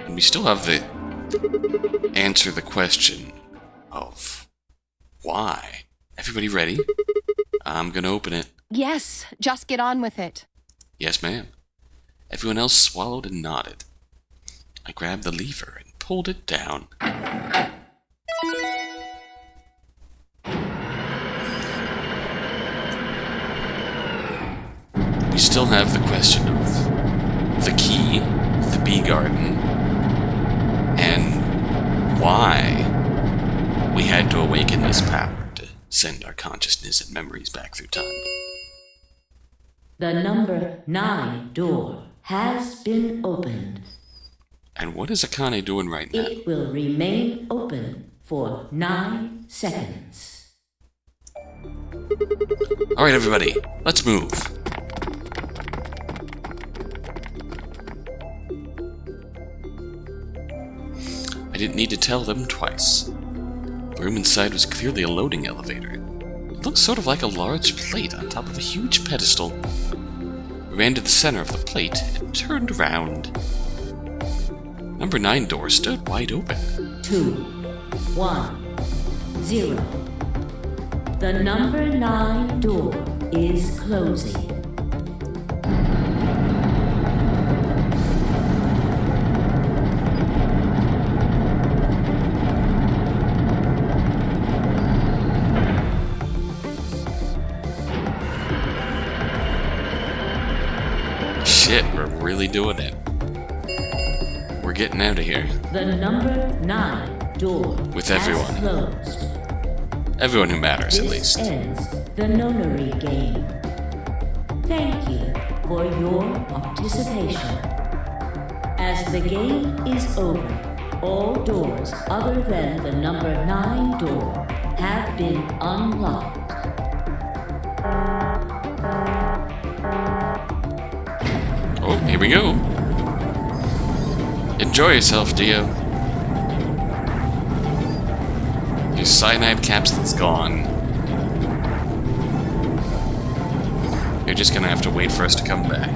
And we still have the answer the question of why. Everybody ready? I'm gonna open it. Yes, just get on with it. Yes, ma'am. Everyone else swallowed and nodded. I grabbed the lever and pulled it down. We still have the question of the key, the bee garden, and why we had to awaken this power to send our consciousness and memories back through time. The number 9 door has been opened. And what is Akane doing right now? It will remain open for 9 seconds. Alright, everybody, let's move. I didn't need to tell them twice. The room inside was clearly a loading elevator. It looked sort of like a large plate on top of a huge pedestal. We ran to the center of the plate and turned around. Number 9 door stood wide open. 2, 1, 0. The number 9 door is closing. Shit, we're really doing it. We're getting out of here. The number 9 door With has everyone. closed. Everyone who matters, at This least. ends the nonary game. Thank you for your participation. As the game is over, all doors other than the number 9 door have been unlocked. Oh, here we go. Enjoy yourself, Dio. Your cyanide capsule's gone. You're just gonna have to wait for us to come back.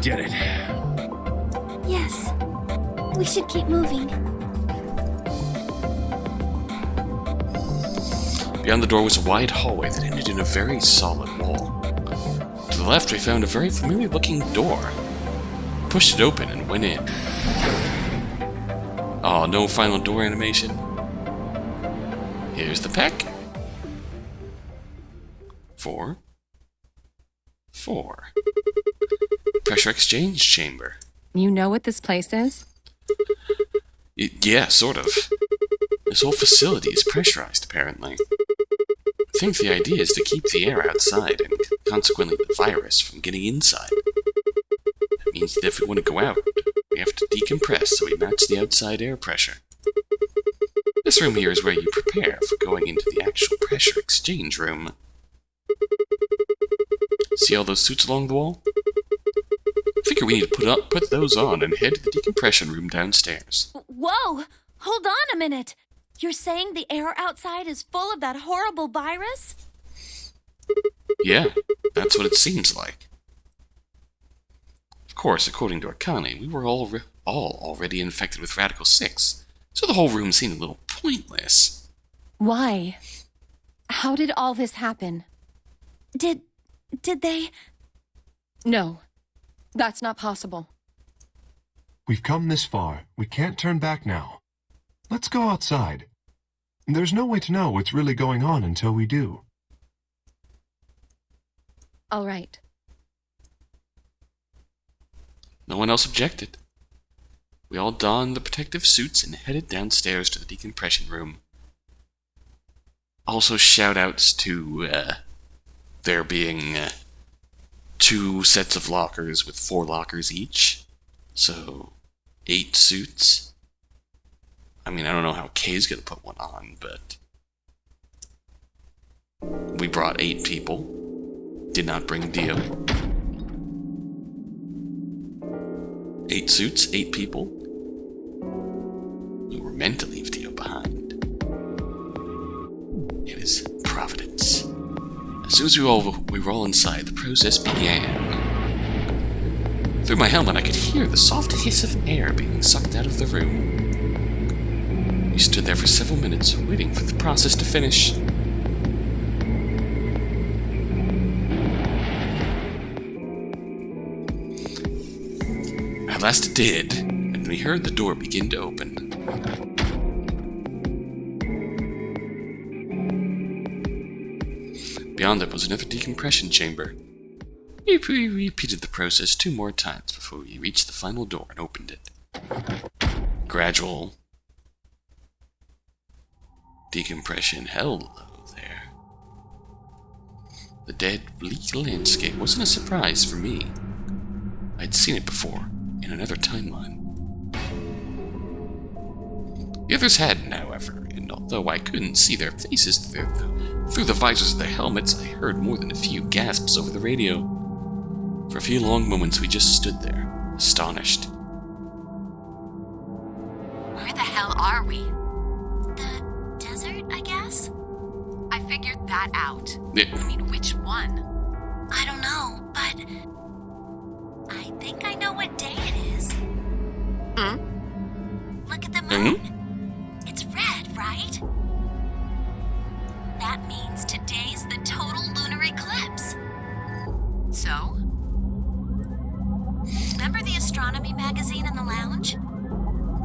did it. Yes. We should keep moving. Beyond the door was a wide hallway that ended in a very solid wall. To the left, we found a very familiar-looking door. Pushed it open and went in. Oh, no final door animation. Here's the pack. 4. Pressure exchange chamber. You know what this place is? Yeah, sort of. This whole facility is pressurized, apparently. I think the idea is to keep the air outside and consequently the virus from getting inside. That means that if we want to go out, we have to decompress so we match the outside air pressure. This room here is where you prepare for going into the actual pressure exchange room. See all those suits along the wall? I figure we need to put those on and head to the decompression room downstairs. Whoa! Hold on a minute! You're saying the air outside is full of that horrible virus? Yeah, that's what it seems like. Of course, according to Akane, we were all already infected with Radical 6, so the whole room seemed a little pointless. Why? How did all this happen? Did they... No, that's not possible. We've come this far. We can't turn back now. Let's go outside. There's no way to know what's really going on until we do. All right. No one else objected. We all donned the protective suits and headed downstairs to the decompression room. Also shout-outs to, there being, 2 sets of lockers with 4 lockers each. So, 8 suits. I mean, I don't know how Kay's gonna put one on, but... we brought 8 people. Did not bring Dio. 8 suits, 8 people. We were meant to leave Dio behind. It is Providence. As soon as we were all inside, the process began. Through my helmet, I could hear the soft hiss of air being sucked out of the room. We stood there for several minutes, waiting for the process to finish. At last it did, and we heard the door begin to open. Beyond it was another decompression chamber. We repeated the process 2 more times before we reached the final door and opened it. Gradual decompression. Hello there. The dead, bleak landscape wasn't a surprise for me. I'd seen it before, in another timeline. The others hadn't, however, and although I couldn't see their faces through the visors of their helmets, I heard more than a few gasps over the radio. For a few long moments, we just stood there, astonished. Where the hell are we? The desert, I guess? I figured that out. Yeah. I mean, which one? I don't know, but... I think I know what day it is. Look at the moon. It's red, right? That means today's the total lunar eclipse. So? Remember the astronomy magazine in the lounge?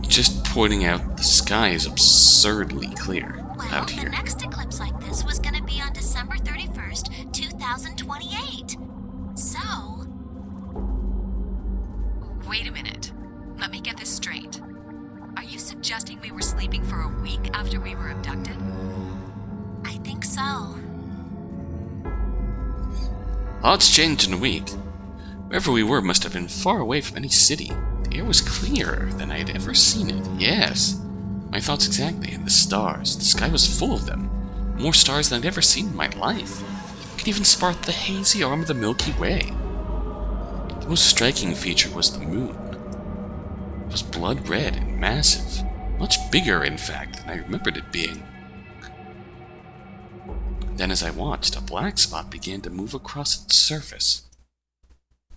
Just pointing out the sky is absurdly clear Well, out the here. next eclipse like this was going to be on December 31st, 2028. So... Wait a minute. Let me get this straight. Are you suggesting we were sleeping for a week after we were abducted? I think so. Lots changed in a week. Wherever we were must have been far away from any city. The air was clearer than I had ever seen it. Yes, my thoughts exactly. And the stars. The sky was full of them. More stars than I'd ever seen in my life. I could even spot the hazy arm of the Milky Way. The most striking feature was the moon. It was blood red and massive. Much bigger, in fact, than I remembered it being. Then as I watched, a black spot began to move across its surface.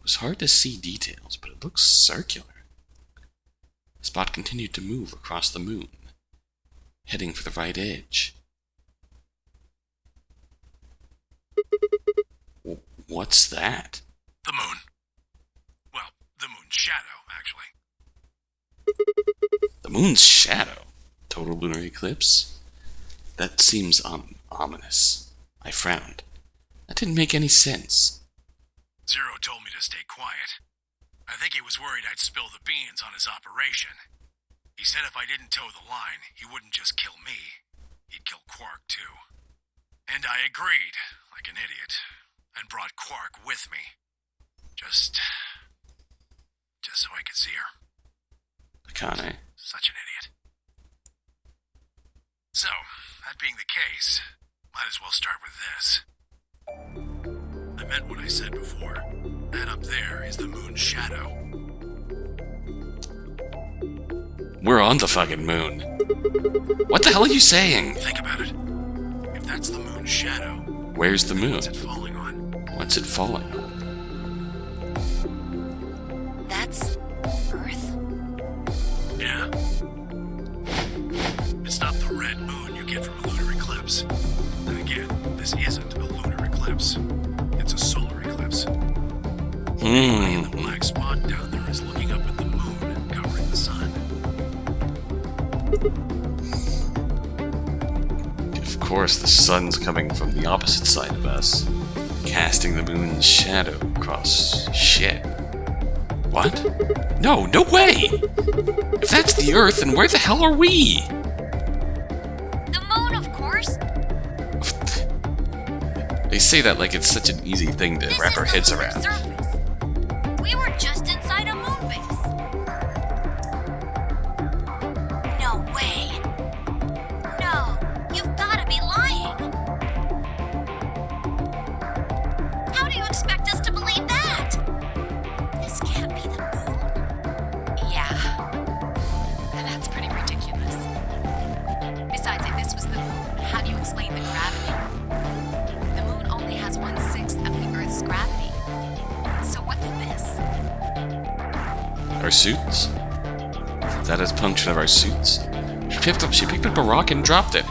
was hard to see details, but it looks circular. The spot continued to move across the moon, heading for the right edge. What's that? The moon. Well, the moon's shadow, actually. The moon's shadow? Total lunar eclipse? That seems ominous. I frowned. That didn't make any sense. Zero told me to stay quiet. I think he was worried I'd spill the beans on his operation. He said if I didn't toe the line, he wouldn't just kill me. He'd kill Quark, too. And I agreed, like an idiot, and brought Quark with me. Just so I could see her. Akane. Such an idiot. So, that being the case, might as well start with this. I meant what I said before. That up there is the moon's shadow. We're on the fucking moon. What the hell are you saying? Think about it. If that's the moon's shadow, Where's the moon? what's it falling on? What's it falling on? That's Earth? Yeah. It's not the red moon you get from a lunar eclipse. And again, this isn't a lunar eclipse. It's a solar eclipse. Everybody in the black spot down there is looking up at the moon covering the sun. Of course, the sun's coming from the opposite side of us, casting the moon's shadow across shit. What? No way! If that's the Earth, then where the hell are we? The moon, of course. They say that like it's such an easy thing to This wrap is our the heads lunar around. surface. We were just inside a moon base. No way. No, you've gotta be lying. How do you expect us to believe that? This can't be the moon. Yeah. That's pretty ridiculous. Besides, if this was the moon, how do you explain the gravity? The moon only has 1/6 of the Earth's gravity. So what's this? Our suits? That is function of our suits. She picked up a rock and dropped it.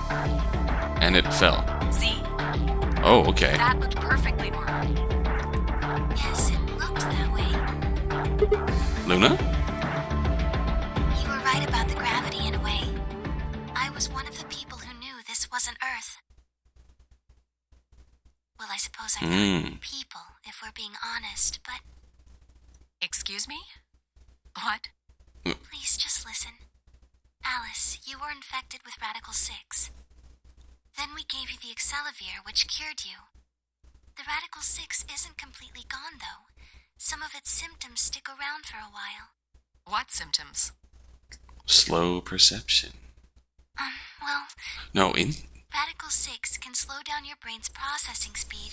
And it fell. See? Oh, okay. That looked perfectly normal. Yes, it looked that way. Luna? You were right about the gravity in a way. I was one of the people who knew this wasn't Earth. Well, I suppose I'm not people, if we're being honest, but Excuse me? What? please just listen. Alice, you were infected with Radical 6. Then we gave you the Excelivir, which cured you. The Radical 6 isn't completely gone, though. Some of its symptoms stick around for a while. What symptoms? Slow perception. Well, No, Radical 6 can slow down your brain's processing speed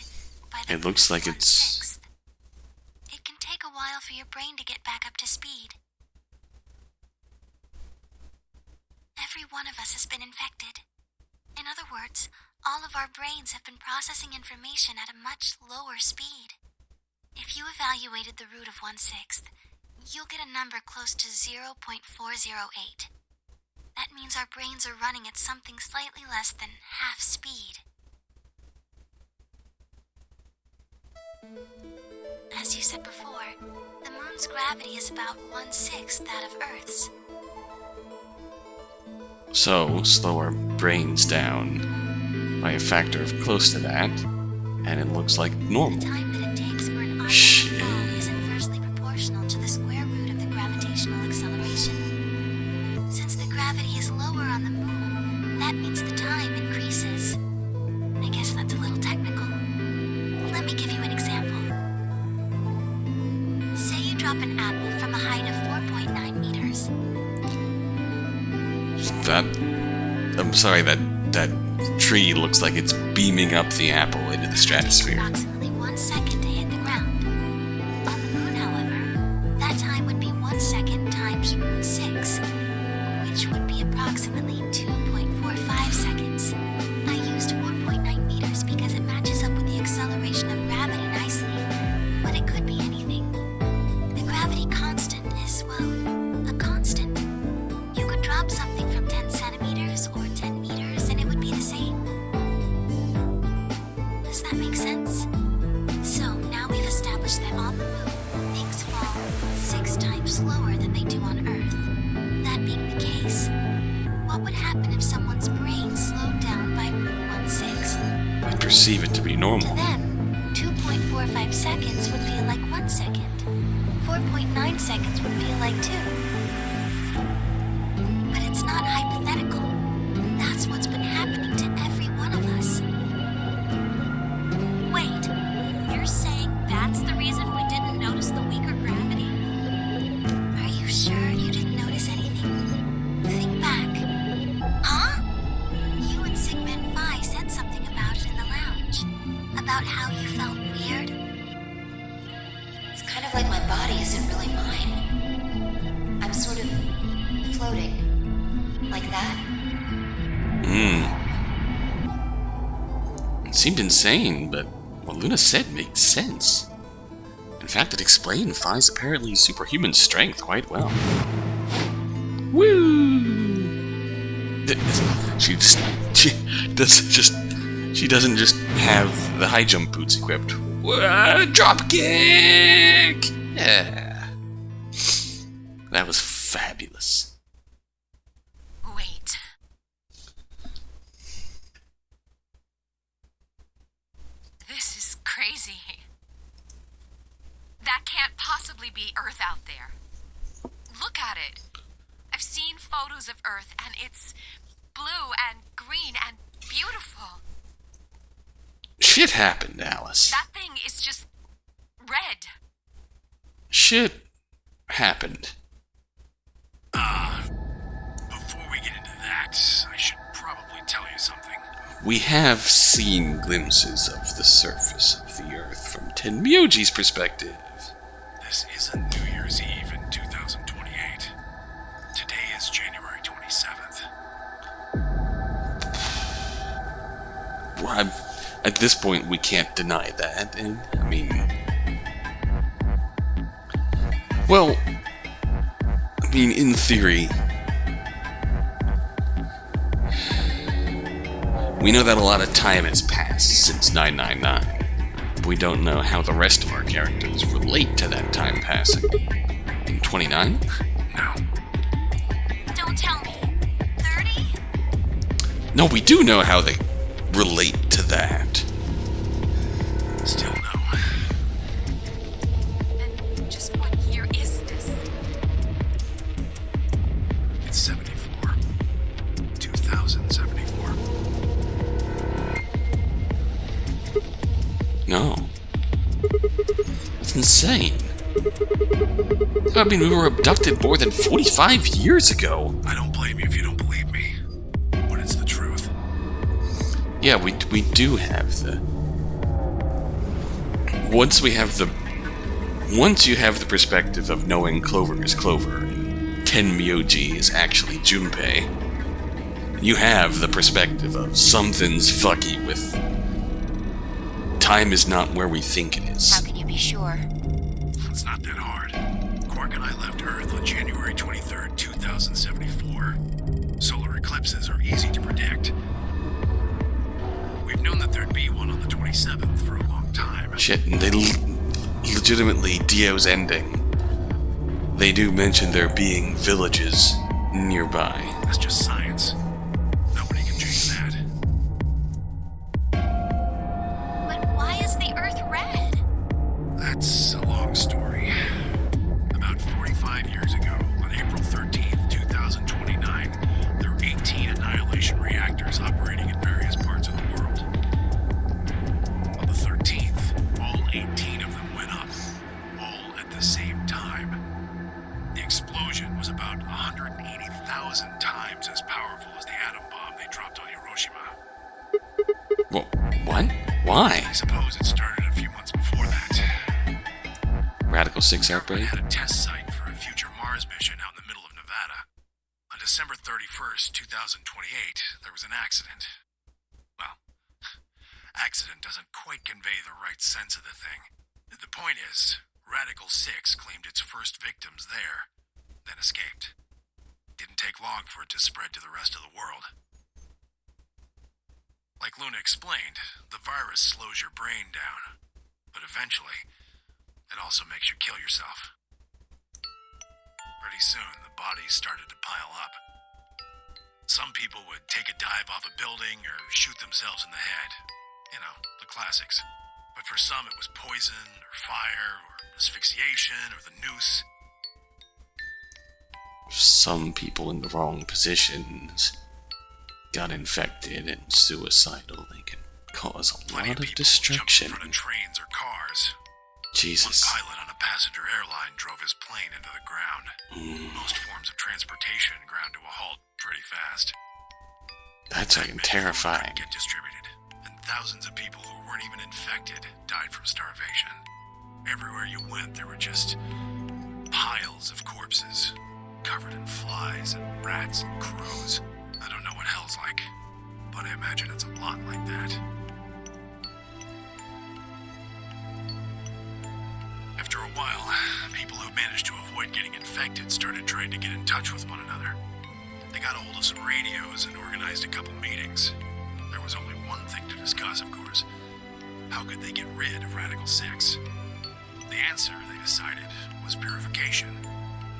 by the It looks rate of like it's- 1/6. It can take a while for your brain to get back up to speed. Every one of us has been infected. In other words, all of our brains have been processing information at a much lower speed. If you evaluated the root of 1/6, you'll get a number close to 0.408. That means our brains are running at something slightly less than half speed. As you said before, the moon's gravity is about 1/6 that of Earth's. So, slow our brains down by a factor of close to that, and it looks like The normal. time that it takes for an Shit. ion to fall is inversely proportional to the square root of the gravitational acceleration. Since the gravity is lower on the moon, that means the time increases. I guess that's a little technical. Let me give you an example. Say you drop an apple from a height of 4.9 meters. I'm sorry, that tree looks like it's beaming up the apple into the It takes stratosphere. approximately 1 second to hit the ground. On the moon, however, that time would be 1 second times root 6, which would be approximately 2.45 seconds. I used 4.9 meters because it matches up with the acceleration of gravity nicely, but it could be anything. happen if someone's brain slowed down by root 1/6? I perceive it to be To normal. them, 2.45 seconds would feel like 1 second. 4.9 seconds would feel like 2. But it's not hypothetical. That's what's been happening to every one of us. Wait, you're saying that's the reason we didn't notice the weaker gravity? Are you sure you didn't notice anything? Think back. Huh? You and Sigmund Phi said something about it in the lounge. About how you felt weird. It's kind of like my body isn't really mine. I'm sort of floating. Like that. It seemed insane, but what Luna said makes sense. In fact, it explained Phi's apparently superhuman strength quite well. Woo! She doesn't just have the high jump boots equipped. Drop kick! Yeah. That was fabulous. Wait. This is crazy. That can't possibly be Earth out there. Look at it. I've seen photos of Earth, and it's blue and green and beautiful. Shit happened, Alice. That thing is just red. Shit happened. Before we get into that, I should probably tell you something. We have seen glimpses of the surface of the Earth from Tenmyoji's perspective. This isn't New Year's Eve in 2028. Today is January 27th. Well, at this point, we can't deny that, and I mean... Well, in theory... We know that a lot of time has passed since 999. We don't know how the rest of our characters relate to that time passing. In 29? No. Don't tell me. 30? No, we do know how they relate to that. Still no. Then just what year is this? It's 74. 2074. No. That's insane. I mean, we were abducted more than 45 years ago. I don't blame you if you don't believe me. But it's the truth. Yeah, we do have the... Once you have the perspective of knowing Clover is Clover, and Tenmyoji is actually Junpei, you have the perspective of something's fucky with... Time is not where we think it is. How can you be sure? It's not that hard. Quark and I left Earth on January 23rd, 2074. Solar eclipses are easy to predict. We've known that there'd be one on the 27th for a long time. Shit, and they legitimately, Dio's ending. They do mention there being villages nearby. That's just science. Nobody can change that. But why is the Earth red? That's a long story. About 45 years ago, on April 13th, 2029, there were 18 annihilation reactors operating in various parts of the world. On the 13th, all 18 of them went up, all at the same time. The explosion was about 180,000 times as powerful as the atom bomb they dropped on Hiroshima. Well, what? Why? I suppose it started a few months before that. Radical 6 We outbreak? had a test site for a future Mars mission out in the middle of Nevada. On December 31st, 2028, there was an accident. Well, accident doesn't quite convey the right sense of the thing. The point is, Radical 6 claimed its first victims there, then escaped. Didn't take long for it to spread to the rest of the world. Like Luna explained, the virus slows your brain down, but eventually, it also makes you kill yourself. Pretty soon, the bodies started to pile up. Some people people would take a dive off a building or shoot themselves in the head. You know, the classics. But for some it was poison, or fire, or asphyxiation, or the noose. Some people in the wrong positions got infected and suicidal. They can cause a Plenty lot of people destruction. jumped in front of trains or cars. Jesus. One pilot on a passenger airline drove his plane into the ground. Most forms of transportation ground to a halt pretty fast. That's fucking terrifying. Get distributed, and thousands of people who weren't even infected died from starvation. Everywhere you went, there were just piles of corpses, covered in flies and rats and crows. I don't know what hell's like, but I imagine it's a lot like that. After a while, people who managed to avoid getting infected started trying to get in touch with one another. They got a hold of some radios and organized a couple meetings. There was only one thing to discuss, of course. How could they get rid of Radical 6? The answer, they decided, was purification.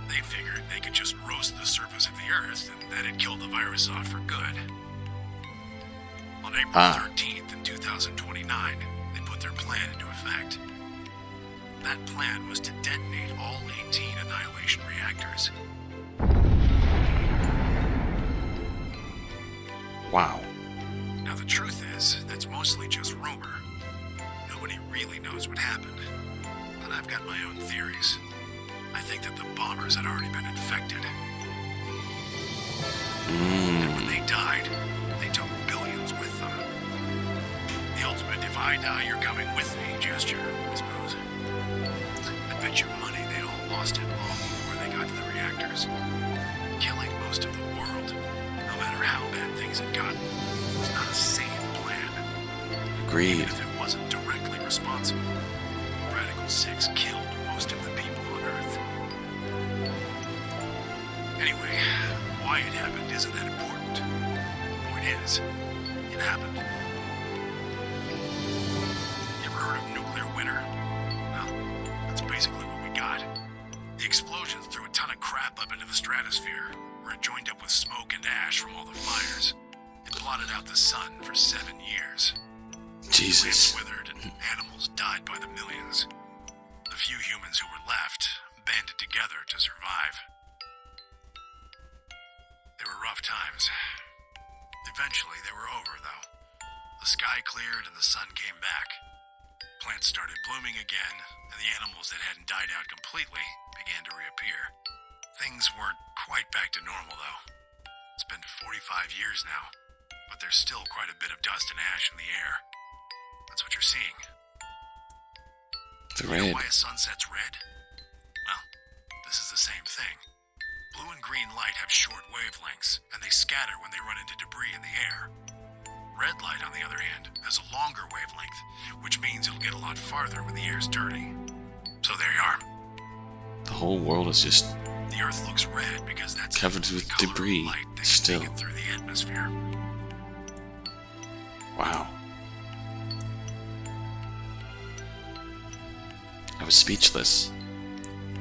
They figured they could just roast the surface of the Earth and that'd kill the virus off for good. On April 13th in 2029, they put their plan into effect. That plan was to detonate all 18 annihilation reactors. Wow. Now the truth is, that's mostly just rumor. Nobody really knows what happened. But I've got my own theories. I think that the bombers had already been infected. And when they died, they took billions with them. The ultimate if I die, you're coming with me gesture, I suppose. I bet you money they'd all lost it long before they got to the reactors. Killing most of the world, no matter how bad things had gotten, was not a sane plan. Agreed. Even if it wasn't directly responsible, Radical 6 killed most of the people on Earth. Anyway, why it happened isn't that important. The point is, it happened. You ever heard of nuclear winter? Well, that's basically what we got. The explosions threw a ton of crap up into the stratosphere, where it joined up with smoke and ash from all the fires. It blotted out the sun for 7 years. Jesus. Plants withered and animals died by the millions. The few humans who were left banded together to survive. They were rough times. Eventually, they were over, though. The sky cleared and the sun came back. Plants started blooming again, and the animals that hadn't died out completely began to reappear. Things weren't quite back to normal, though. It's been 45 years now, but there's still quite a bit of dust and ash in the air. That's what you're seeing. The You know red. why a sunset's red? Well, this is the same thing. Blue and green light have short wavelengths, and they scatter when they run into debris in the air. Red light, on the other hand, has a longer wavelength, which means it'll get a lot farther when the air's dirty. So there you are. The whole world is just The Earth looks red because that's covered the with color of debris light that can still. make it through the atmosphere. wow. I was speechless.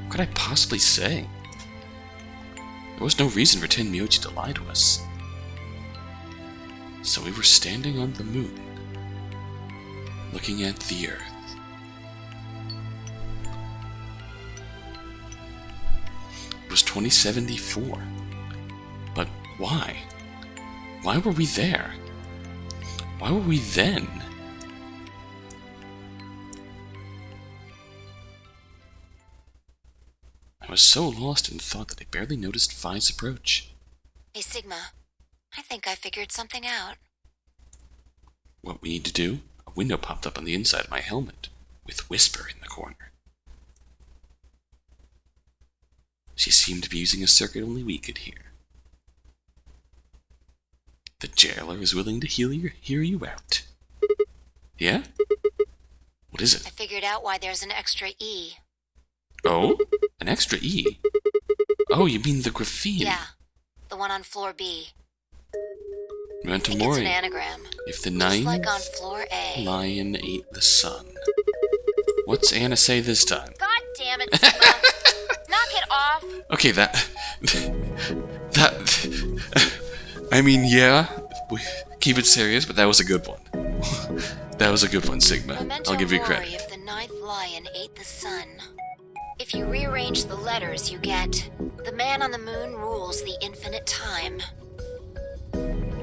What could I possibly say? There was no reason for Tenmyoji to lie to us. So we were standing on the moon, looking at the Earth. It was 2074. But why? Why were we there? Why were we then? I was so lost in thought that I barely noticed Vi's approach. Hey, Sigma. I think I figured something out. What we need to do? A window popped up on the inside of my helmet, with Whisper in the corner. She seemed to be using a circuit only we could hear. The jailer is willing to hear you out. Yeah? What is I it? figured out why there's an extra E. Oh? An extra E? Oh, you mean the graphene? Yeah, the one on floor B. I think it's Mentamori. an anagram. If the Just nine like on floor A. lion ate the sun. What's Anna say this time? God damn it, Sigma. Knock it off. Okay, that I mean, yeah, we keep it serious, but that was a good one. That was a good one, Sigma. Memento I'll give you mori credit. if the ninth lion ate the sun. If you rearrange the letters, you get the man on the moon rules the infinite time.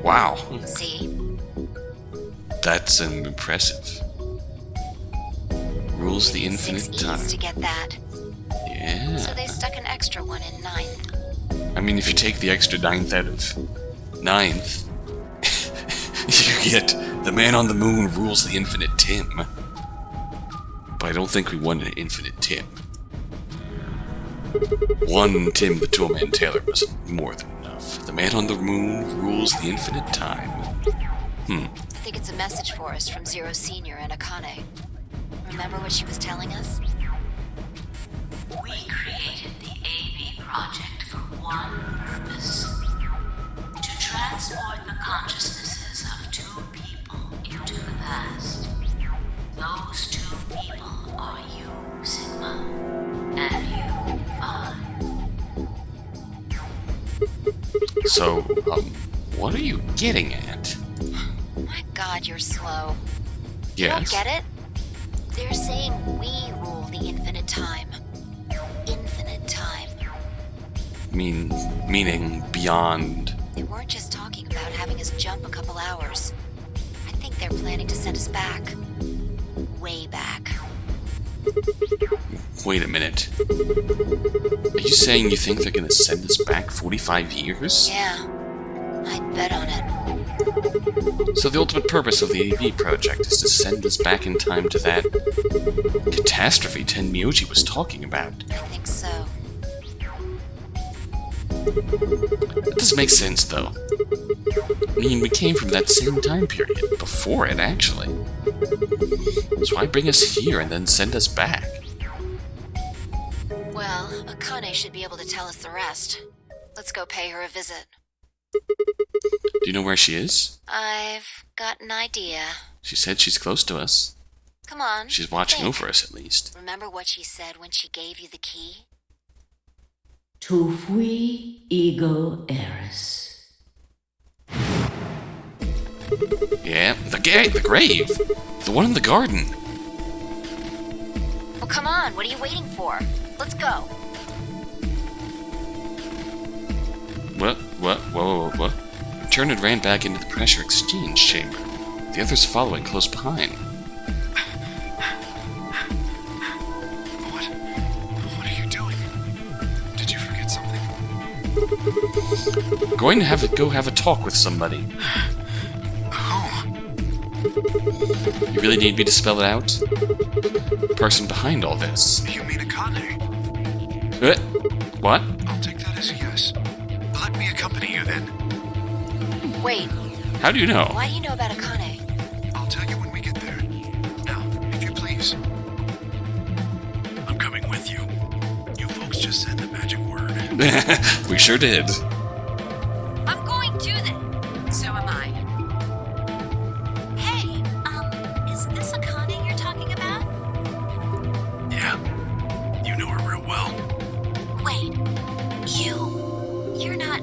Wow, See? that's impressive. Rules the infinite 6 time. E's to get that. Yeah. So they stuck an extra one in ninth. I mean, if you take the extra ninth out of ninth, you get the man on the moon rules the infinite Tim. But I don't think we won an infinite Tim. One Tim the Toolman Taylor was more than enough. The man on the moon rules the infinite time. I think it's a message for us from Zero Senior and Akane. Remember what she was telling us? We created the AB project for one purpose. To transport the consciousnesses of two people into the past. Those two people are you, Sigma, and you, Vi. So, what are you getting at? My God, you're slow. You Yes. don't get it? They're saying we rule the infinite time. Infinite time. Meaning beyond. They weren't just talking about having us jump a couple hours. I think they're planning to send us back. Way back. Wait a minute. Are you saying you think they're gonna send us back 45 years? Yeah. I'd bet on it. So the ultimate purpose of the AB project is to send us back in time to that catastrophe Tenmyoji was talking about. I think so. That doesn't make sense, though. I mean, we came from that same time period, before it, actually. So why bring us here and then send us back? Well, Akane should be able to tell us the rest. Let's go pay her a visit. Do you know where she is? I've got an idea. She said she's close to us. Come on. She's watching think. over us, at least. Remember what she said when she gave you the key? Tu fui ego eris. Yeah, the grave! The one in the garden! Well, come on. What are you waiting for? Let's go. What? What? Turned and ran back into the pressure exchange chamber. The others following close behind. What are you doing? Did you forget something? Going to go have a talk with somebody. Who? You really need me to spell it out? The person behind all this. You mean Akane? What? I'll take that as a yes. Let me accompany you then. Wait. How do you know? Why do you know about Akane? I'll tell you when we get there. Now, if you please. I'm coming with you. You folks just said the magic word. We sure did. I'm going to then. So am I. Hey, is this Akane you're talking about? Yeah. You know her real well. Wait, you're not...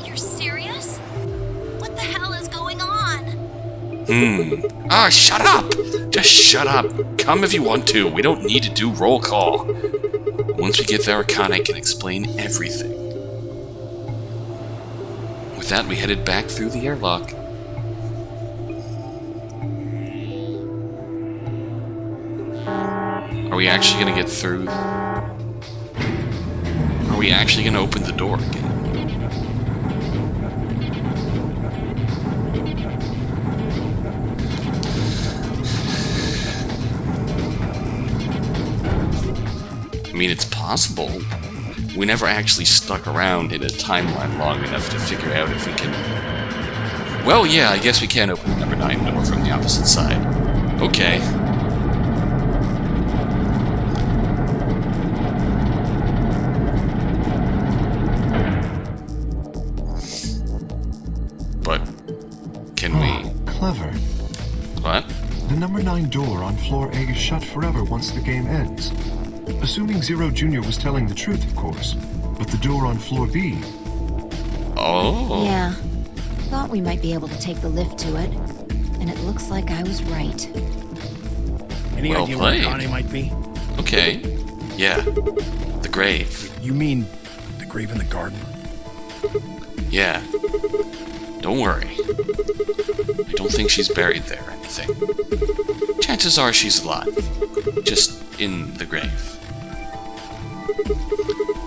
You're serious? What the hell is going on? Shut up! Just shut up. Come if you want to. We don't need to do roll call. Once we get there, Akane can explain everything. With that, we headed back through the airlock. Are we actually gonna get through? Are we actually gonna open the door again? I mean, it's possible. We never actually stuck around in a timeline long enough to figure out if we can... Well, yeah, I guess we can open the number 9 door from the opposite side. Okay. But can we... Clever. What? The number 9 door on floor A is shut forever once the game ends. Assuming Zero Jr. was telling the truth, of course. But the door on floor B... Oh. Yeah, thought we might be able to take the lift to it, and it looks like I was right. Any Well idea played. where Akane might be? Okay. Yeah. The grave. You mean the grave in the garden? Yeah. Don't worry. I don't think she's buried there or anything. Chances are she's alive. Just in the grave.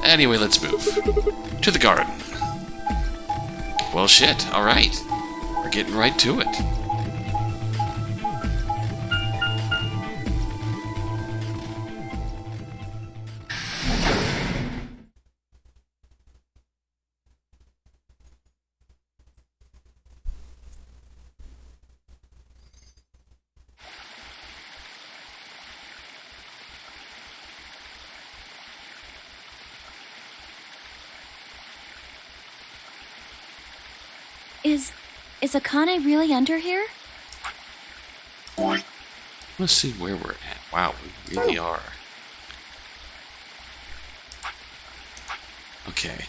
Anyway, let's move. To the garden. Well, shit. Alright. We're getting right to it. Is Akane really under here? Let's see where we're at. Wow, we really are. Okay.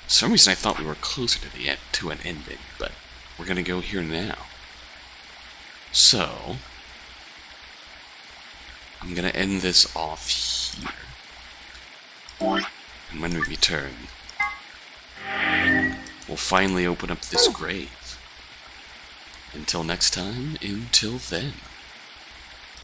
For some reason I thought we were closer to an ending, but we're gonna go here now. So, I'm gonna end this off here. And when we return, we'll finally open up this grave. Until next time, until then.